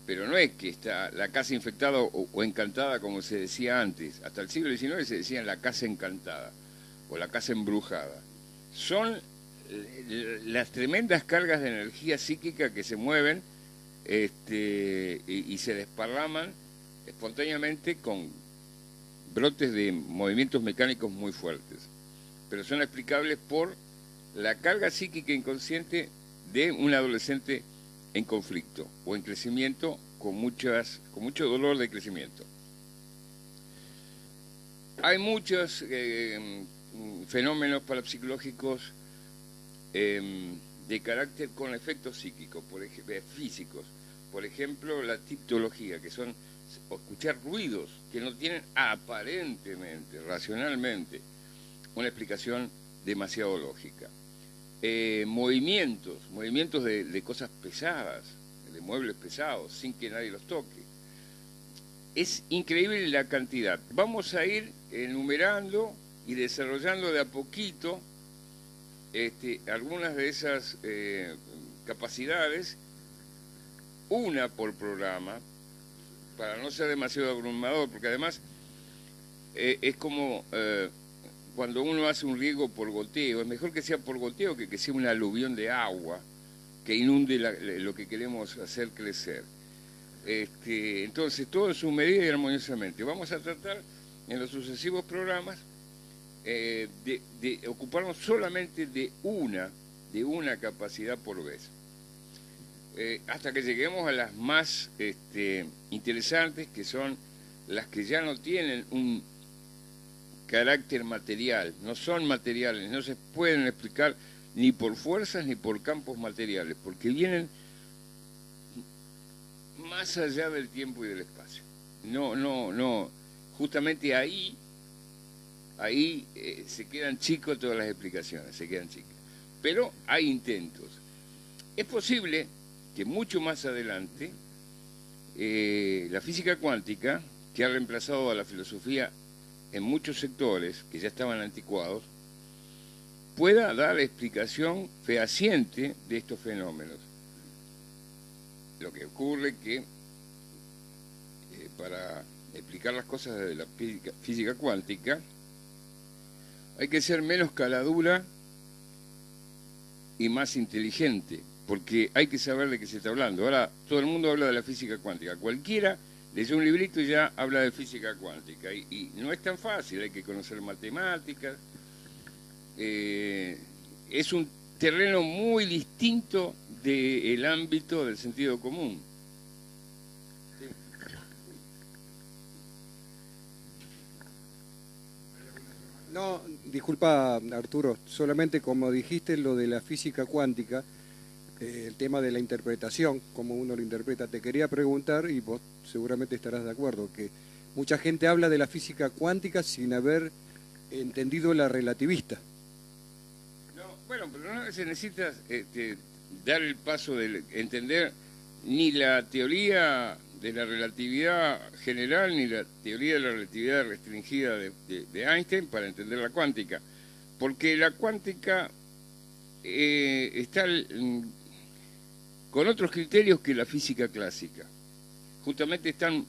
Pero no es que está la casa infectada o encantada, como se decía antes. Hasta el siglo XIX se decía la casa encantada o la casa embrujada. Son las tremendas cargas de energía psíquica que se mueven y se desparraman espontáneamente con brotes de movimientos mecánicos muy fuertes. Pero son explicables por la carga psíquica inconsciente de un adolescente en conflicto o en crecimiento con mucho dolor de crecimiento. Hay muchos fenómenos parapsicológicos de carácter con efectos psíquicos, físicos. Por ejemplo, la tiptología, que son escuchar ruidos que no tienen aparentemente, racionalmente, una explicación demasiado lógica. Movimientos de cosas pesadas, de muebles pesados, sin que nadie los toque. Es increíble la cantidad. Vamos a ir enumerando y desarrollando de a poquito algunas de esas capacidades, una por programa, para no ser demasiado abrumador, porque además es como cuando uno hace un riego por goteo, es mejor que sea por goteo que sea una aluvión de agua que inunde lo que queremos hacer crecer. Entonces, todo en su medida y armoniosamente. Vamos a tratar en los sucesivos programas de ocuparnos solamente de una capacidad por vez. Hasta que lleguemos a las más interesantes, que son las que ya no tienen un carácter material, no son materiales, no se pueden explicar ni por fuerzas ni por campos materiales, porque vienen más allá del tiempo y del espacio. No, justamente ahí se quedan chicos todas las explicaciones, se quedan chicas. Pero hay intentos. Es posible que mucho más adelante la física cuántica, que ha reemplazado a la filosofía en muchos sectores que ya estaban anticuados, pueda dar explicación fehaciente de estos fenómenos. Lo que ocurre que para explicar las cosas de la física cuántica hay que ser menos caladura y más inteligente, porque hay que saber de qué se está hablando. Ahora todo el mundo habla de la física cuántica, cualquiera leyó un librito y ya habla de física cuántica, y no es tan fácil, hay que conocer matemáticas. Es un terreno muy distinto del ámbito del sentido común. Sí. No, disculpa Arturo, solamente como dijiste lo de la física cuántica, el tema de la interpretación, cómo uno lo interpreta, te quería preguntar, y vos seguramente estarás de acuerdo, que mucha gente habla de la física cuántica sin haber entendido la relativista. No, bueno, pero no se necesita dar el paso de entender ni la teoría de la relatividad general ni la teoría de la relatividad restringida de Einstein para entender la cuántica, porque la cuántica está con otros criterios que la física clásica. Justamente están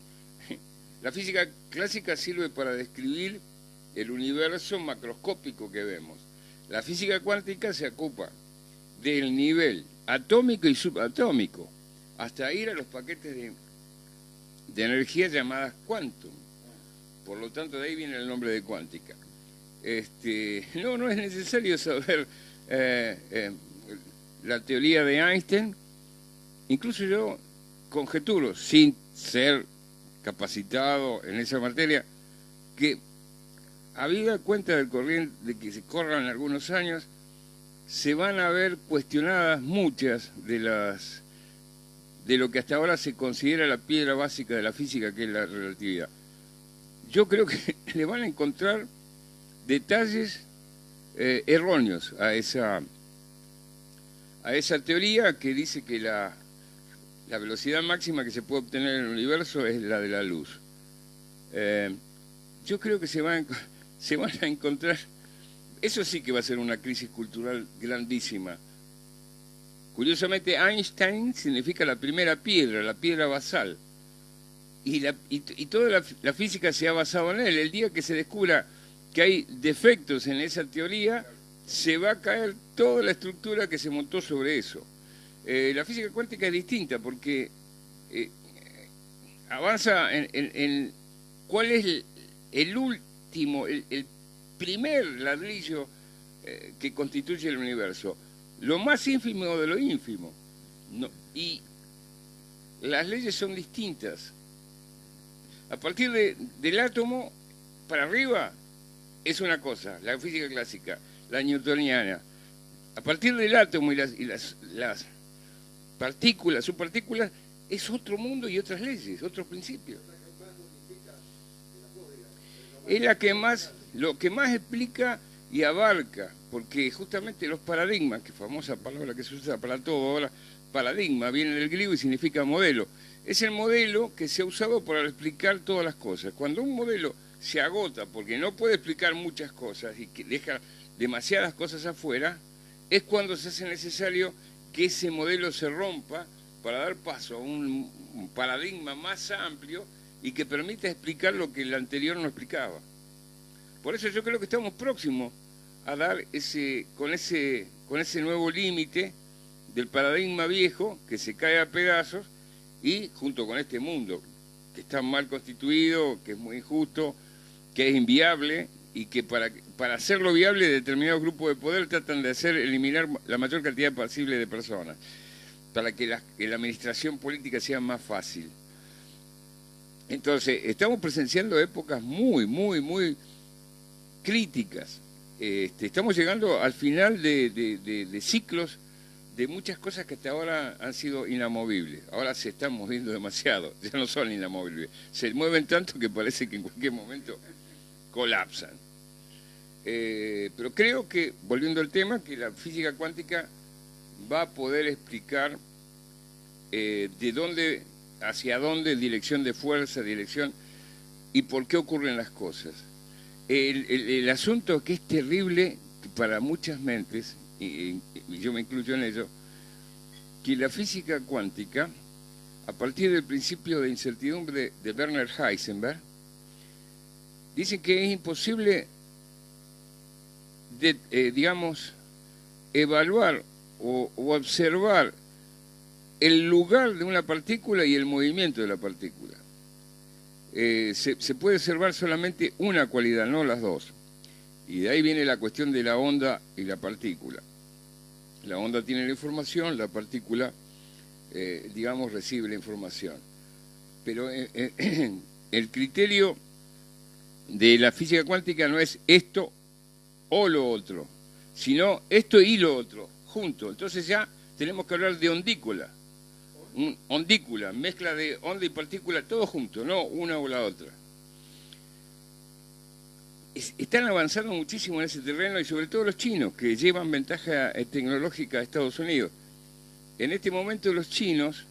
La física clásica sirve para describir el universo macroscópico que vemos. La física cuántica se ocupa del nivel atómico y subatómico, hasta ir a los paquetes de energía llamadas quantum. Por lo tanto, de ahí viene el nombre de cuántica. No es necesario saber la teoría de Einstein. Incluso yo conjeturo, sin ser capacitado en esa materia, que habida cuenta del corriente de que se corran algunos años, se van a ver cuestionadas muchas de lo que hasta ahora se considera la piedra básica de la física, que es la relatividad. Yo creo que le van a encontrar detalles erróneos a esa teoría que dice que la velocidad máxima que se puede obtener en el universo es la de la luz. Yo creo que se van a encontrar, eso sí que va a ser una crisis cultural grandísima. Curiosamente, Einstein significa la primera piedra, la piedra basal. Y toda la física se ha basado en él. El día que se descubra que hay defectos en esa teoría, se va a caer toda la estructura que se montó sobre eso. La física cuántica es distinta porque avanza en cuál es el último, el primer ladrillo que constituye el universo. Lo más ínfimo de lo ínfimo. Y las leyes son distintas. A partir del átomo para arriba es una cosa, la física clásica, la newtoniana. A partir del átomo y las partículas, subpartículas, es otro mundo y otras leyes, otros principios. Es lo que más explica y abarca, porque justamente los paradigmas, que famosa palabra que se usa para todo ahora, paradigma viene del griego y significa modelo. Es el modelo que se ha usado para explicar todas las cosas. Cuando un modelo se agota porque no puede explicar muchas cosas y que deja demasiadas cosas afuera, es cuando se hace necesario que ese modelo se rompa para dar paso a un paradigma más amplio y que permita explicar lo que el anterior no explicaba. Por eso yo creo que estamos próximos a dar con ese nuevo límite del paradigma viejo que se cae a pedazos, y junto con este mundo que está mal constituido, que es muy injusto, que es inviable, y que para hacerlo viable determinados grupos de poder tratan de eliminar la mayor cantidad posible de personas, para que la administración política sea más fácil. Entonces, estamos presenciando épocas muy, muy, muy críticas. Estamos llegando al final de ciclos de muchas cosas que hasta ahora han sido inamovibles. Ahora se están moviendo demasiado, ya no son inamovibles. Se mueven tanto que parece que en cualquier momento colapsan. Pero creo que, volviendo al tema, que la física cuántica va a poder explicar de dónde, hacia dónde, dirección de fuerza, dirección, y por qué ocurren las cosas. El asunto que es terrible para muchas mentes, y yo me incluyo en ello, que la física cuántica, a partir del principio de incertidumbre de Werner Heisenberg, dicen que es imposible, evaluar o observar el lugar de una partícula y el movimiento de la partícula. Se puede observar solamente una cualidad, no las dos. Y de ahí viene la cuestión de la onda y la partícula. La onda tiene la información, la partícula, recibe la información. Pero el criterio de la física cuántica no es esto o lo otro, sino esto y lo otro, juntos. Entonces ya tenemos que hablar de ondícula. Ondícula, mezcla de onda y partícula, todo junto, no una o la otra. Están avanzando muchísimo en ese terreno, y sobre todo los chinos, que llevan ventaja tecnológica a Estados Unidos. En este momento los chinos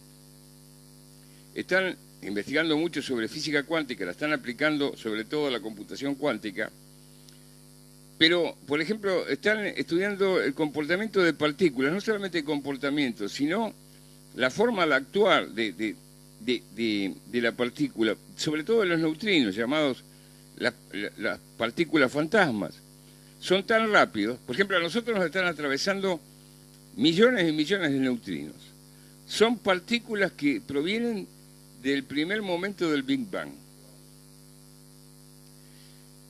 están investigando mucho sobre física cuántica, la están aplicando sobre todo a la computación cuántica, pero, por ejemplo, están estudiando el comportamiento de partículas, no solamente el comportamiento, sino la forma de actuar de la partícula, sobre todo de los neutrinos, llamados las partículas fantasmas, son tan rápidos. Por ejemplo, a nosotros nos están atravesando millones y millones de neutrinos. Son partículas que provienen del primer momento del Big Bang.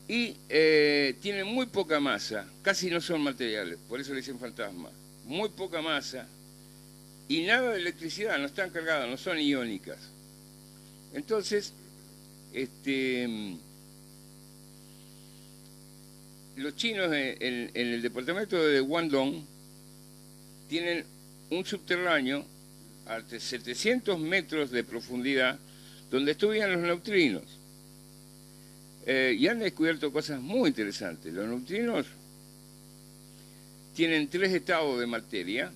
Y tienen muy poca masa, casi no son materiales, por eso le dicen fantasmas. Muy poca masa y nada de electricidad, no están cargadas, no son iónicas. Entonces, los chinos en el departamento de Guangdong tienen un subterráneo a 700 metros de profundidad donde estudian los neutrinos. Y han descubierto cosas muy interesantes. Los neutrinos tienen 3 estados de materia.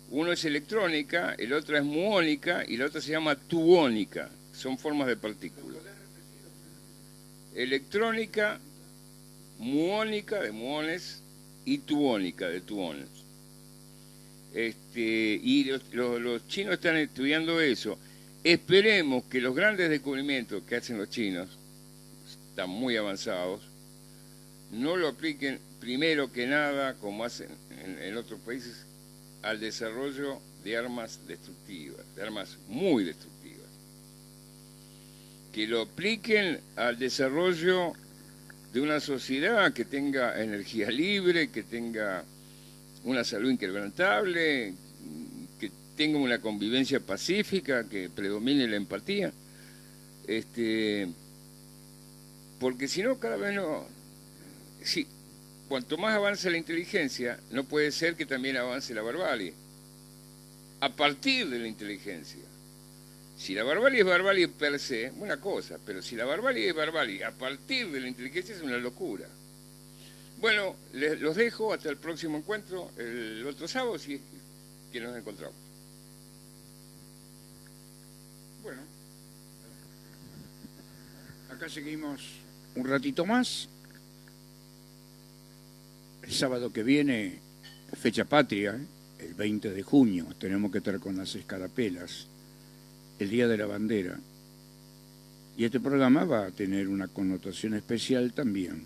Uno es electrónica, el otro es muónica y la otra se llama tuónica. Son formas de partículas. Electrónica, muónica, de muones, y tuónica, de tuones. Y los chinos están estudiando eso. Esperemos que los grandes descubrimientos que hacen los chinos, están muy avanzados, no lo apliquen primero que nada, como hacen en otros países, al desarrollo de armas destructivas, de armas muy destructivas. Que lo apliquen al desarrollo de una sociedad que tenga energía libre, que tenga una salud inquebrantable, que tenga una convivencia pacífica, que predomine la empatía. Porque si no, cada vez no... Sí, cuanto más avance la inteligencia, no puede ser que también avance la barbarie. A partir de la inteligencia. Si la barbarie es barbarie per se, buena cosa, pero si la barbarie es barbarie a partir de la inteligencia, es una locura. Bueno, los dejo hasta el próximo encuentro, el otro sábado, si es que nos encontramos. Bueno, acá seguimos un ratito más. El sábado que viene, fecha patria, el 20 de junio, tenemos que estar con las escarapelas, el Día de la Bandera. Y este programa va a tener una connotación especial también.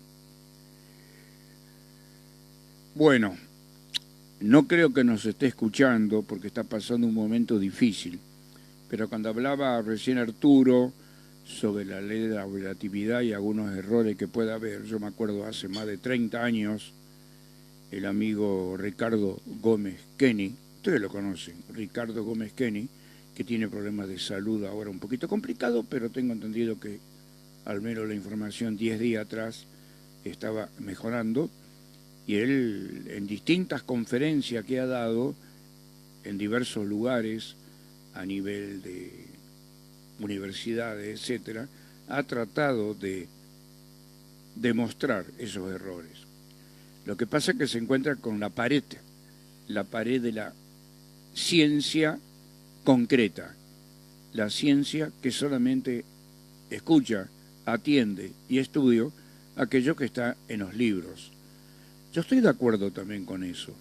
Bueno, no creo que nos esté escuchando porque está pasando un momento difícil, pero cuando hablaba recién Arturo sobre la ley de la relatividad y algunos errores que pueda haber, yo me acuerdo hace más de 30 años, el amigo Ricardo Gómez Kenny, ustedes lo conocen, Ricardo Gómez Kenny, que tiene problemas de salud ahora un poquito complicado, pero tengo entendido que al menos la información 10 días atrás estaba mejorando, y él en distintas conferencias que ha dado en diversos lugares a nivel de universidades, etcétera, ha tratado de demostrar esos errores. Lo que pasa es que se encuentra con la pared de la ciencia concreta, la ciencia que solamente escucha, atiende y estudia aquello que está en los libros. Yo estoy de acuerdo también con eso,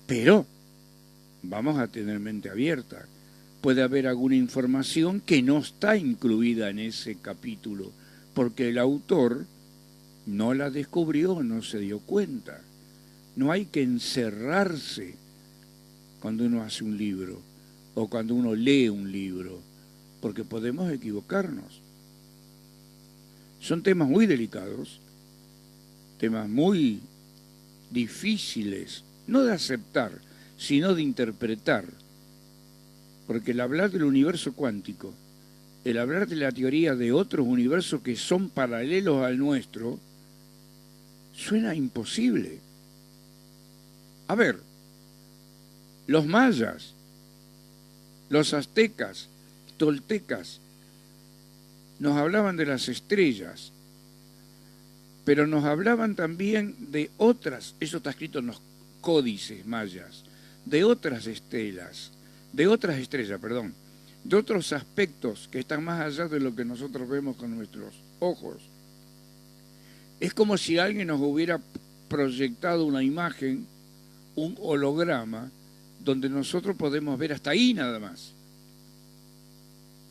pero vamos a tener mente abierta. Puede haber alguna información que no está incluida en ese capítulo, porque el autor no la descubrió, no se dio cuenta. No hay que encerrarse cuando uno hace un libro o cuando uno lee un libro, porque podemos equivocarnos. Son temas muy delicados, temas muy difíciles, no de aceptar, sino de interpretar, porque el hablar del universo cuántico, el hablar de la teoría de otros universos que son paralelos al nuestro, suena imposible. A ver, los mayas, los aztecas, toltecas, nos hablaban de las estrellas, pero nos hablaban también de otras, eso está escrito en los códices mayas, de otras estrellas, de otros aspectos que están más allá de lo que nosotros vemos con nuestros ojos. Es como si alguien nos hubiera proyectado una imagen, un holograma, donde nosotros podemos ver hasta ahí nada más.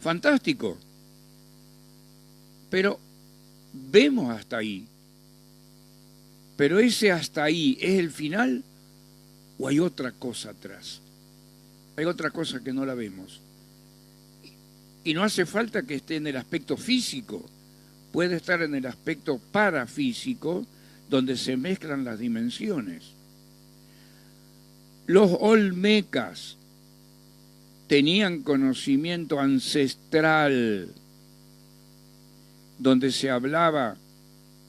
fantástico. Pero vemos hasta ahí. Pero ese hasta ahí, ¿es el final o hay otra cosa atrás? Hay otra cosa que no la vemos. Y no hace falta que esté en el aspecto físico, puede estar en el aspecto parafísico, donde se mezclan las dimensiones. Los olmecas tenían conocimiento ancestral, donde se hablaba,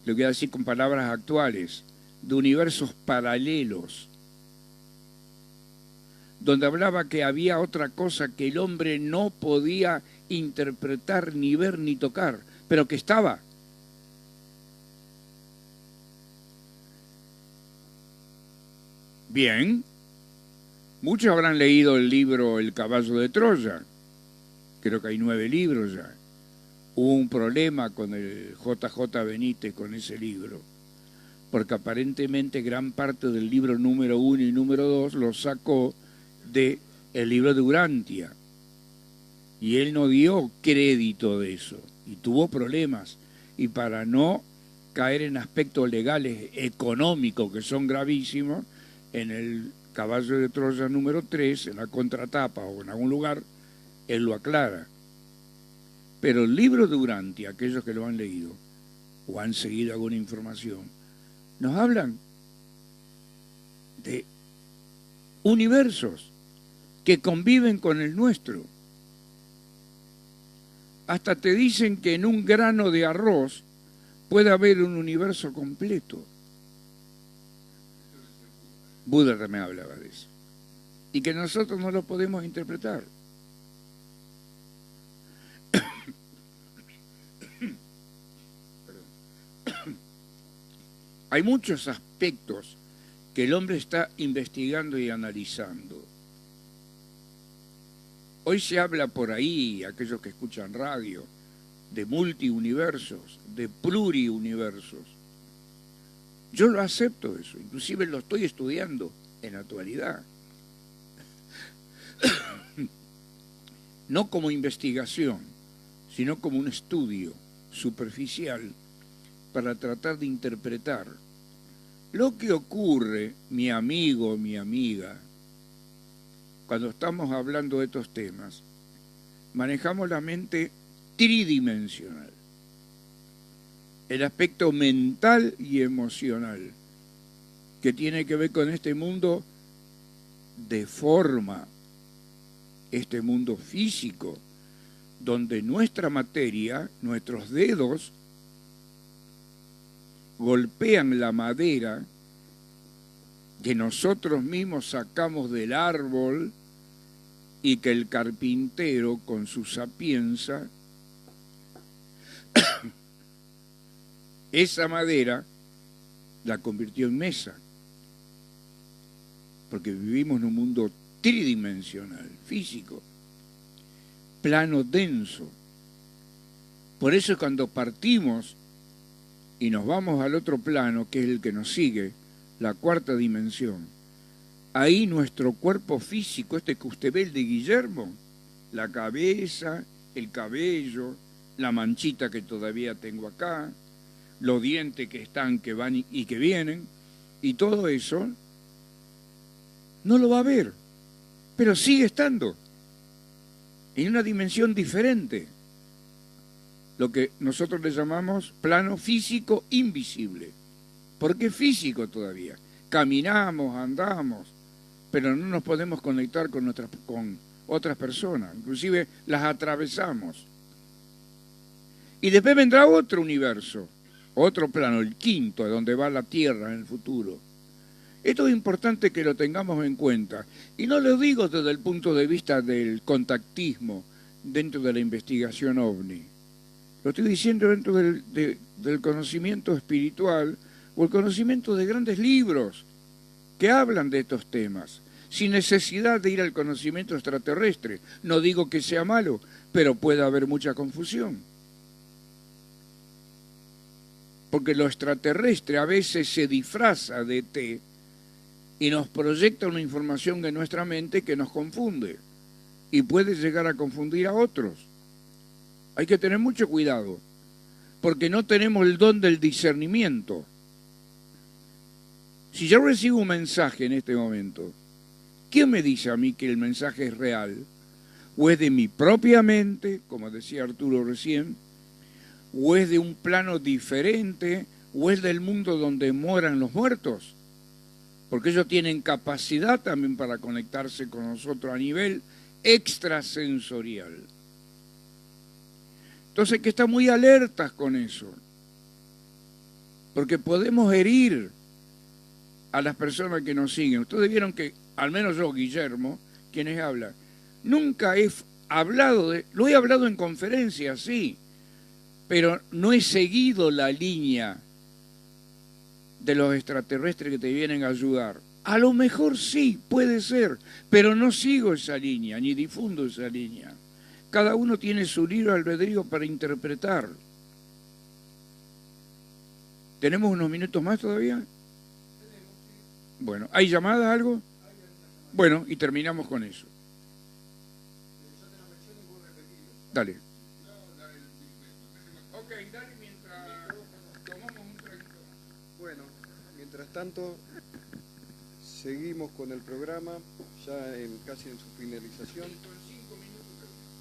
lo voy a decir con palabras actuales, de universos paralelos, donde hablaba que había otra cosa que el hombre no podía interpretar, ni ver, ni tocar, pero que estaba. Bien, muchos habrán leído el libro El caballo de Troya, creo que hay 9 libros ya. Hubo un problema con el JJ Benítez con ese libro, porque aparentemente gran parte del libro número 1 y número 2 lo sacó del libro de Urantia, y él no dio crédito de eso, y tuvo problemas, y para no caer en aspectos legales económicos que son gravísimos, en el Caballo de Troya número 3, en la contratapa o en algún lugar, él lo aclara. Pero el libro de Urantia, aquellos que lo han leído o han seguido alguna información, nos hablan de universos que conviven con el nuestro. Hasta te dicen que en un grano de arroz puede haber un universo completo. Buda también hablaba de eso. Y que nosotros no lo podemos interpretar. Hay muchos aspectos que el hombre está investigando y analizando. Hoy se habla por ahí, aquellos que escuchan radio, de multiuniversos, de pluriuniversos. Yo lo acepto eso, inclusive lo estoy estudiando en la actualidad. No como investigación, sino como un estudio superficial para tratar de interpretar lo que ocurre, mi amigo, mi amiga, cuando estamos hablando de estos temas. Manejamos la mente tridimensional, el aspecto mental y emocional, que tiene que ver con este mundo de forma, este mundo físico, donde nuestra materia, nuestros dedos, golpean la madera que nosotros mismos sacamos del árbol y que el carpintero con su sapienza esa madera la convirtió en mesa, porque vivimos en un mundo tridimensional, físico, plano denso. Por eso cuando partimos y nos vamos al otro plano, que es el que nos sigue, la cuarta dimensión, ahí nuestro cuerpo físico, este que usted ve, el de Guillermo, la cabeza, el cabello, la manchita que todavía tengo acá, los dientes que están, que van y que vienen, y todo eso no lo va a ver, pero sigue estando en una dimensión diferente, lo que nosotros le llamamos plano físico invisible. ¿Por qué físico todavía? Caminamos, andamos, pero no nos podemos conectar con otras personas, inclusive las atravesamos. Y después vendrá otro universo, otro plano, el quinto, donde va la Tierra en el futuro. Esto es importante que lo tengamos en cuenta. Y no lo digo desde el punto de vista del contactismo dentro de la investigación OVNI. Lo estoy diciendo dentro del conocimiento espiritual o el conocimiento de grandes libros que hablan de estos temas, sin necesidad de ir al conocimiento extraterrestre. No digo que sea malo, pero puede haber mucha confusión. Porque lo extraterrestre a veces se disfraza de ET y nos proyecta una información de nuestra mente que nos confunde y puede llegar a confundir a otros. Hay que tener mucho cuidado, porque no tenemos el don del discernimiento. Si yo recibo un mensaje en este momento, ¿quién me dice a mí que el mensaje es real? ¿O es de mi propia mente, como decía Arturo recién? ¿O es de un plano diferente? ¿O es del mundo donde moran los muertos? Porque ellos tienen capacidad también para conectarse con nosotros a nivel extrasensorial. Entonces hay que estar muy alertas con eso, porque podemos herir a las personas que nos siguen. Ustedes vieron que, al menos yo, Guillermo, quienes hablan, nunca he hablado lo he hablado en conferencias, sí, pero no he seguido la línea de los extraterrestres que te vienen a ayudar. A lo mejor sí, puede ser, pero no sigo esa línea, ni difundo esa línea. Cada uno tiene su libre albedrío para interpretar. ¿Tenemos unos minutos más todavía? Bueno, ¿hay llamadas, algo? Bueno, y terminamos con eso. Dale. Ok, dale mientras tomamos un traguito. Bueno, mientras tanto, seguimos con el programa, ya casi en su finalización.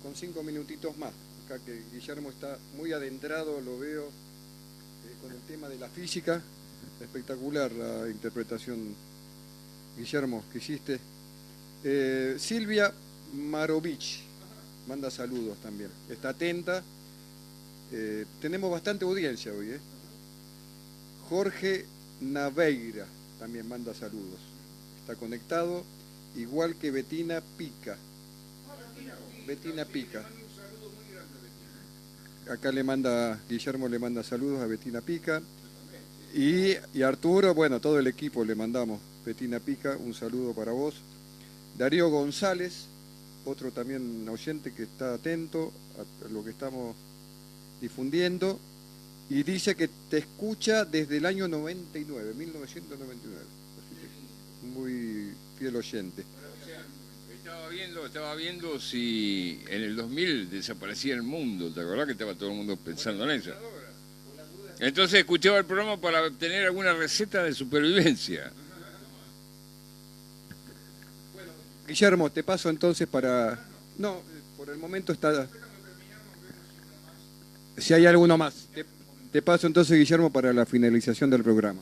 Con 5 minutitos más. Acá que Guillermo está muy adentrado, lo veo con el tema de la física. Espectacular la interpretación, Guillermo, que hiciste. Silvia Marovich manda saludos también. Está atenta. Tenemos bastante audiencia hoy. Jorge Naveira también manda saludos. Está conectado, igual que Betina Pica. Betina Pica. Acá Guillermo le manda saludos a Betina Pica. Y Arturo, bueno, todo el equipo le mandamos. Betina Pica, un saludo para vos. Darío González, otro también oyente que está atento a lo que estamos difundiendo. Y dice que te escucha desde el año 99, 1999. Así que muy fiel oyente. Estaba viendo si en el 2000 desaparecía el mundo. ¿Te acordás que estaba todo el mundo pensando en eso? Entonces escuchaba el programa para obtener alguna receta de supervivencia. Bueno, Guillermo, te paso entonces para... No, por el momento está... Si hay alguno más. Te paso entonces, Guillermo, para la finalización del programa.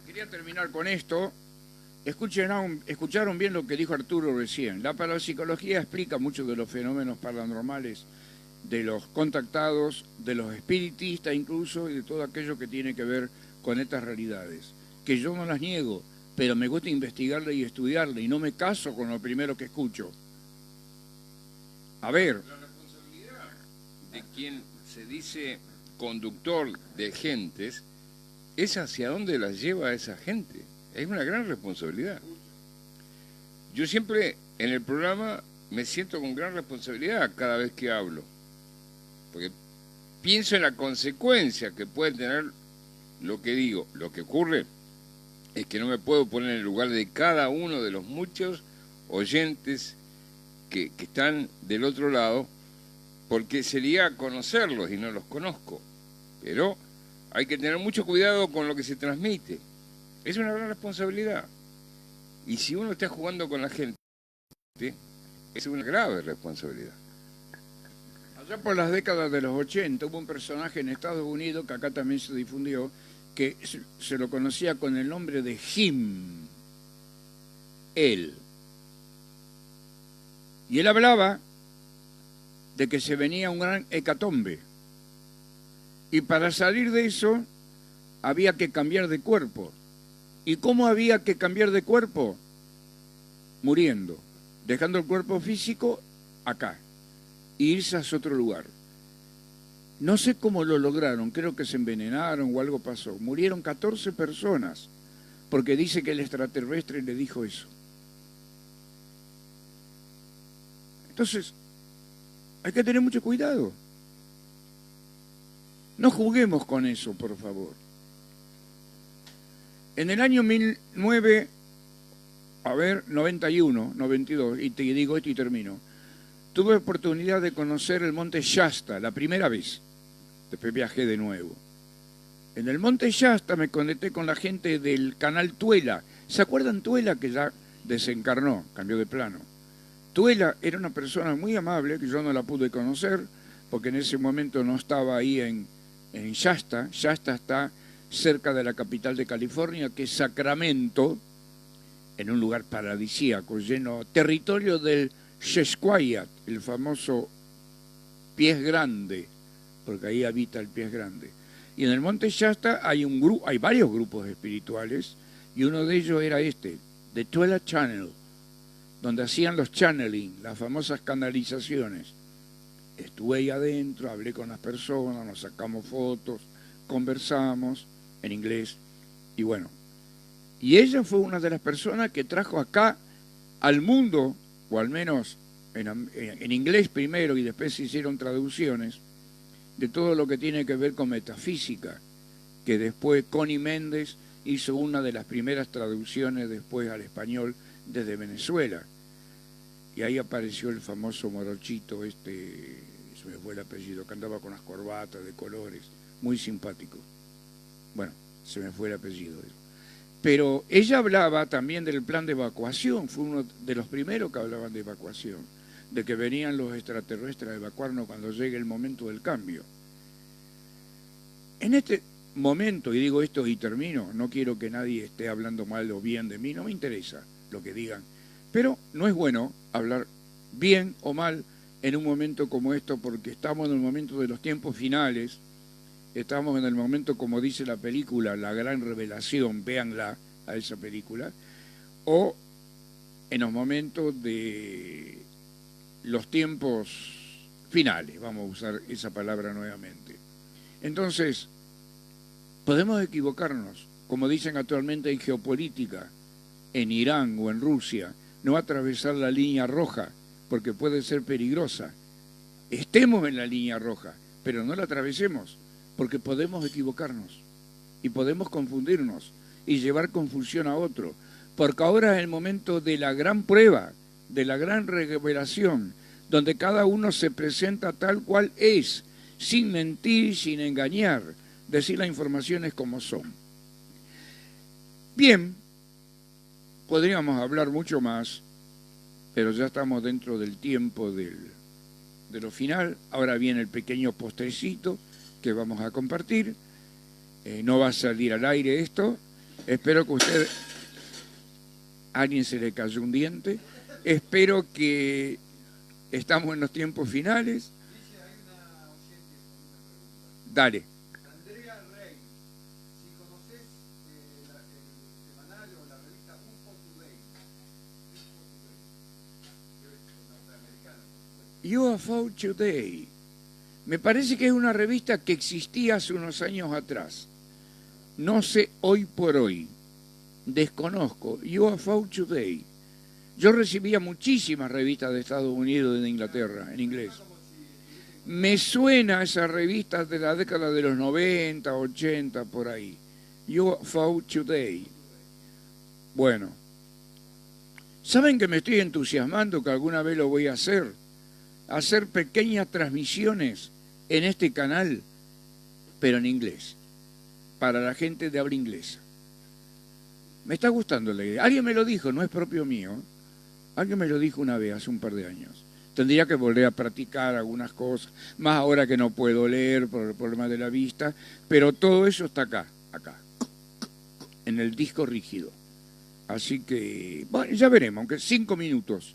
Quería terminar con esto. Escucharon bien lo que dijo Arturo recién. La parapsicología explica muchos de los fenómenos paranormales de los contactados, de los espiritistas incluso, y de todo aquello que tiene que ver con estas realidades. Que yo no las niego, pero me gusta investigarla y estudiarla, y no me caso con lo primero que escucho. A ver. La responsabilidad de quien se dice conductor de gentes es hacia dónde las lleva esa gente. Es una gran responsabilidad. Yo siempre en el programa me siento con gran responsabilidad cada vez que hablo, porque pienso en la consecuencia que puede tener lo que digo. Lo que ocurre es que no me puedo poner en el lugar de cada uno de los muchos oyentes que están del otro lado, porque sería conocerlos y no los conozco. Pero hay que tener mucho cuidado con lo que se transmite. Es una gran responsabilidad. Y si uno está jugando con la gente, es una grave responsabilidad. Allá por las décadas de los 80 hubo un personaje en Estados Unidos, que acá también se difundió, que se lo conocía con el nombre de Jim. Él. Y él hablaba de que se venía un gran hecatombe. Y para salir de eso había que cambiar de cuerpo. ¿Y cómo había que cambiar de cuerpo? Muriendo, dejando el cuerpo físico acá, e irse a otro lugar. No sé cómo lo lograron, creo que se envenenaron o algo pasó. Murieron 14 personas, porque dice que el extraterrestre le dijo eso. Entonces, hay que tener mucho cuidado. No juguemos con eso, por favor. En el año 91, 92, y te digo esto y termino, tuve oportunidad de conocer el monte Shasta la primera vez. Después viajé de nuevo. En el monte Shasta me conecté con la gente del canal Tuela. ¿Se acuerdan Tuela, que ya desencarnó, cambió de plano? Tuela era una persona muy amable, que yo no la pude conocer, porque en ese momento no estaba ahí en Shasta. Shasta está cerca de la capital de California, que es Sacramento, en un lugar paradisíaco, lleno, territorio del Sasquatch, el famoso Pies Grande, porque ahí habita el Pies Grande. Y en el monte Shasta hay varios grupos espirituales, y uno de ellos era The Tuela Channel, donde hacían los channeling, las famosas canalizaciones. Estuve ahí adentro, hablé con las personas, nos sacamos fotos, conversamos en inglés, y bueno. Y ella fue una de las personas que trajo acá al mundo, o al menos en inglés primero, y después se hicieron traducciones, de todo lo que tiene que ver con metafísica, que después Connie Méndez hizo una de las primeras traducciones después al español desde Venezuela. Y ahí apareció el famoso morochito, se me fue el apellido, que andaba con las corbatas de colores, muy simpático. Bueno, se me fue el apellido. Pero ella hablaba también del plan de evacuación, fue uno de los primeros que hablaban de evacuación, de que venían los extraterrestres a evacuarnos cuando llegue el momento del cambio. En este momento, y digo esto y termino, no quiero que nadie esté hablando mal o bien de mí, no me interesa lo que digan, pero no es bueno hablar bien o mal en un momento como esto, porque estamos en el momento de los tiempos finales. Estamos en el momento, como dice la película, la gran revelación, véanla a esa película, o en los momentos de los tiempos finales, vamos a usar esa palabra nuevamente. Entonces, podemos equivocarnos, como dicen actualmente en geopolítica, en Irán o en Rusia, no atravesar la línea roja, porque puede ser peligrosa. Estemos en la línea roja, pero no la atravesemos, porque podemos equivocarnos y podemos confundirnos y llevar confusión a otro, porque ahora es el momento de la gran prueba, de la gran revelación, donde cada uno se presenta tal cual es, sin mentir, sin engañar, decir las informaciones como son. Bien, podríamos hablar mucho más, pero ya estamos dentro del tiempo de lo final. Ahora viene el pequeño postrecito que vamos a compartir. No va a salir al aire esto. Espero que usted... A alguien se le cayó un diente. Espero que estamos en los tiempos finales. Dale. Andrea Rey, si conoces el semanal o la revista UFO Today. UFO Today. Me parece que es una revista que existía hace unos años atrás. No sé hoy por hoy. Desconozco. UFO Today. Yo recibía muchísimas revistas de Estados Unidos y de Inglaterra en inglés. Me suena esa revista de la década de los 90, 80, por ahí. UFO Today. Bueno. ¿Saben que me estoy entusiasmando que alguna vez lo voy a hacer? Hacer pequeñas transmisiones en este canal, pero en inglés, para la gente de habla inglesa. Me está gustando la idea. Alguien me lo dijo, no es propio mío. Alguien me lo dijo una vez, hace un par de años. Tendría que volver a practicar algunas cosas, más ahora que no puedo leer por el problema de la vista, pero todo eso está acá, en el disco rígido. Así que, bueno, ya veremos, aunque 5 minutos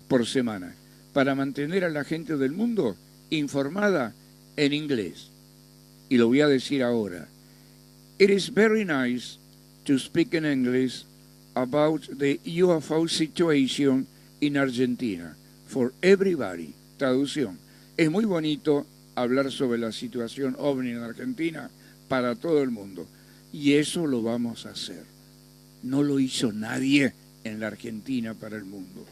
por semana, para mantener a la gente del mundo informada en inglés. Y lo voy a decir ahora. It is very nice to speak in English about the UFO situation in Argentina for everybody. Traducción. Es muy bonito hablar sobre la situación ovni en Argentina para todo el mundo. Y eso lo vamos a hacer. No lo hizo nadie en la Argentina para el mundo.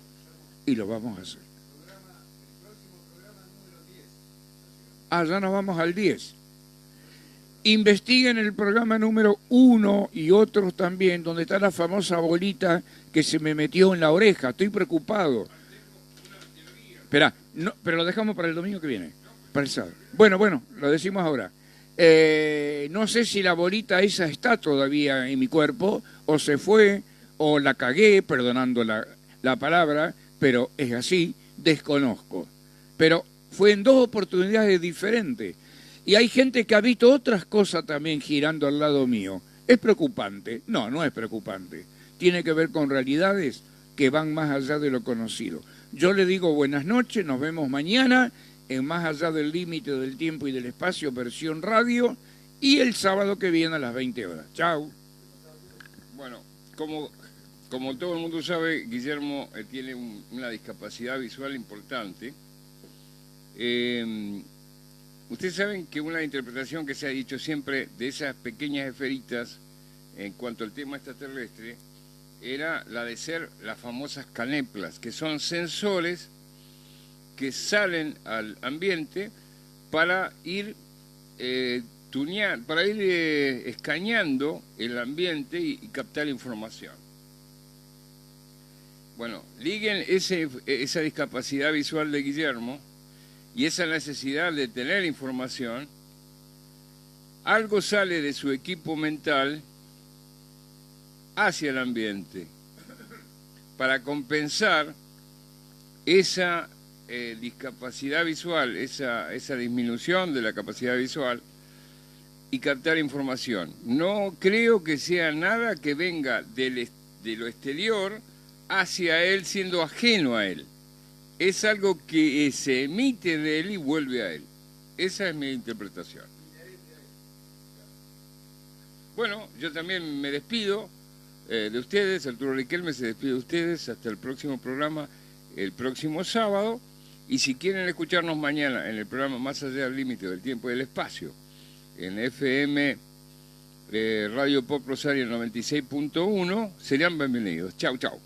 Y lo vamos a hacer. Ya nos vamos al 10. Investiguen el programa número 1 y otros también, donde está la famosa bolita que se me metió en la oreja. Estoy preocupado. Esperá, No, pero lo dejamos para el domingo que viene, para el sábado. Bueno, lo decimos ahora. No sé si la bolita esa está todavía en mi cuerpo, o se fue, o la cagué, perdonando la palabra, pero es así, desconozco. Pero fue en dos oportunidades diferentes. Y hay gente que ha visto otras cosas también girando al lado mío. ¿Es preocupante? No, no es preocupante. Tiene que ver con realidades que van más allá de lo conocido. Yo le digo buenas noches, nos vemos mañana en Más Allá del Límite del Tiempo y del Espacio, versión radio, y el sábado que viene a las 20 horas. Chau. Bueno, como todo el mundo sabe, Guillermo tiene una discapacidad visual importante. Ustedes saben que una interpretación que se ha dicho siempre de esas pequeñas esferitas en cuanto al tema extraterrestre era la de ser las famosas caneplas, que son sensores que salen al ambiente para ir escaneando el ambiente y captar información. Bueno, liguen esa discapacidad visual de Guillermo y esa necesidad de tener información. Algo sale de su equipo mental hacia el ambiente para compensar esa discapacidad visual, esa disminución de la capacidad visual y captar información. No creo que sea nada que venga de lo exterior hacia él siendo ajeno a él. Es algo que se emite de él y vuelve a él. Esa es mi interpretación. Bueno, yo también me despido de ustedes. Arturo Riquelme se despide de ustedes hasta el próximo programa, el próximo sábado. Y si quieren escucharnos mañana en el programa Más Allá del Límite del Tiempo y del Espacio, en FM Radio Pop Rosario 96.1, serían bienvenidos. Chau, chau.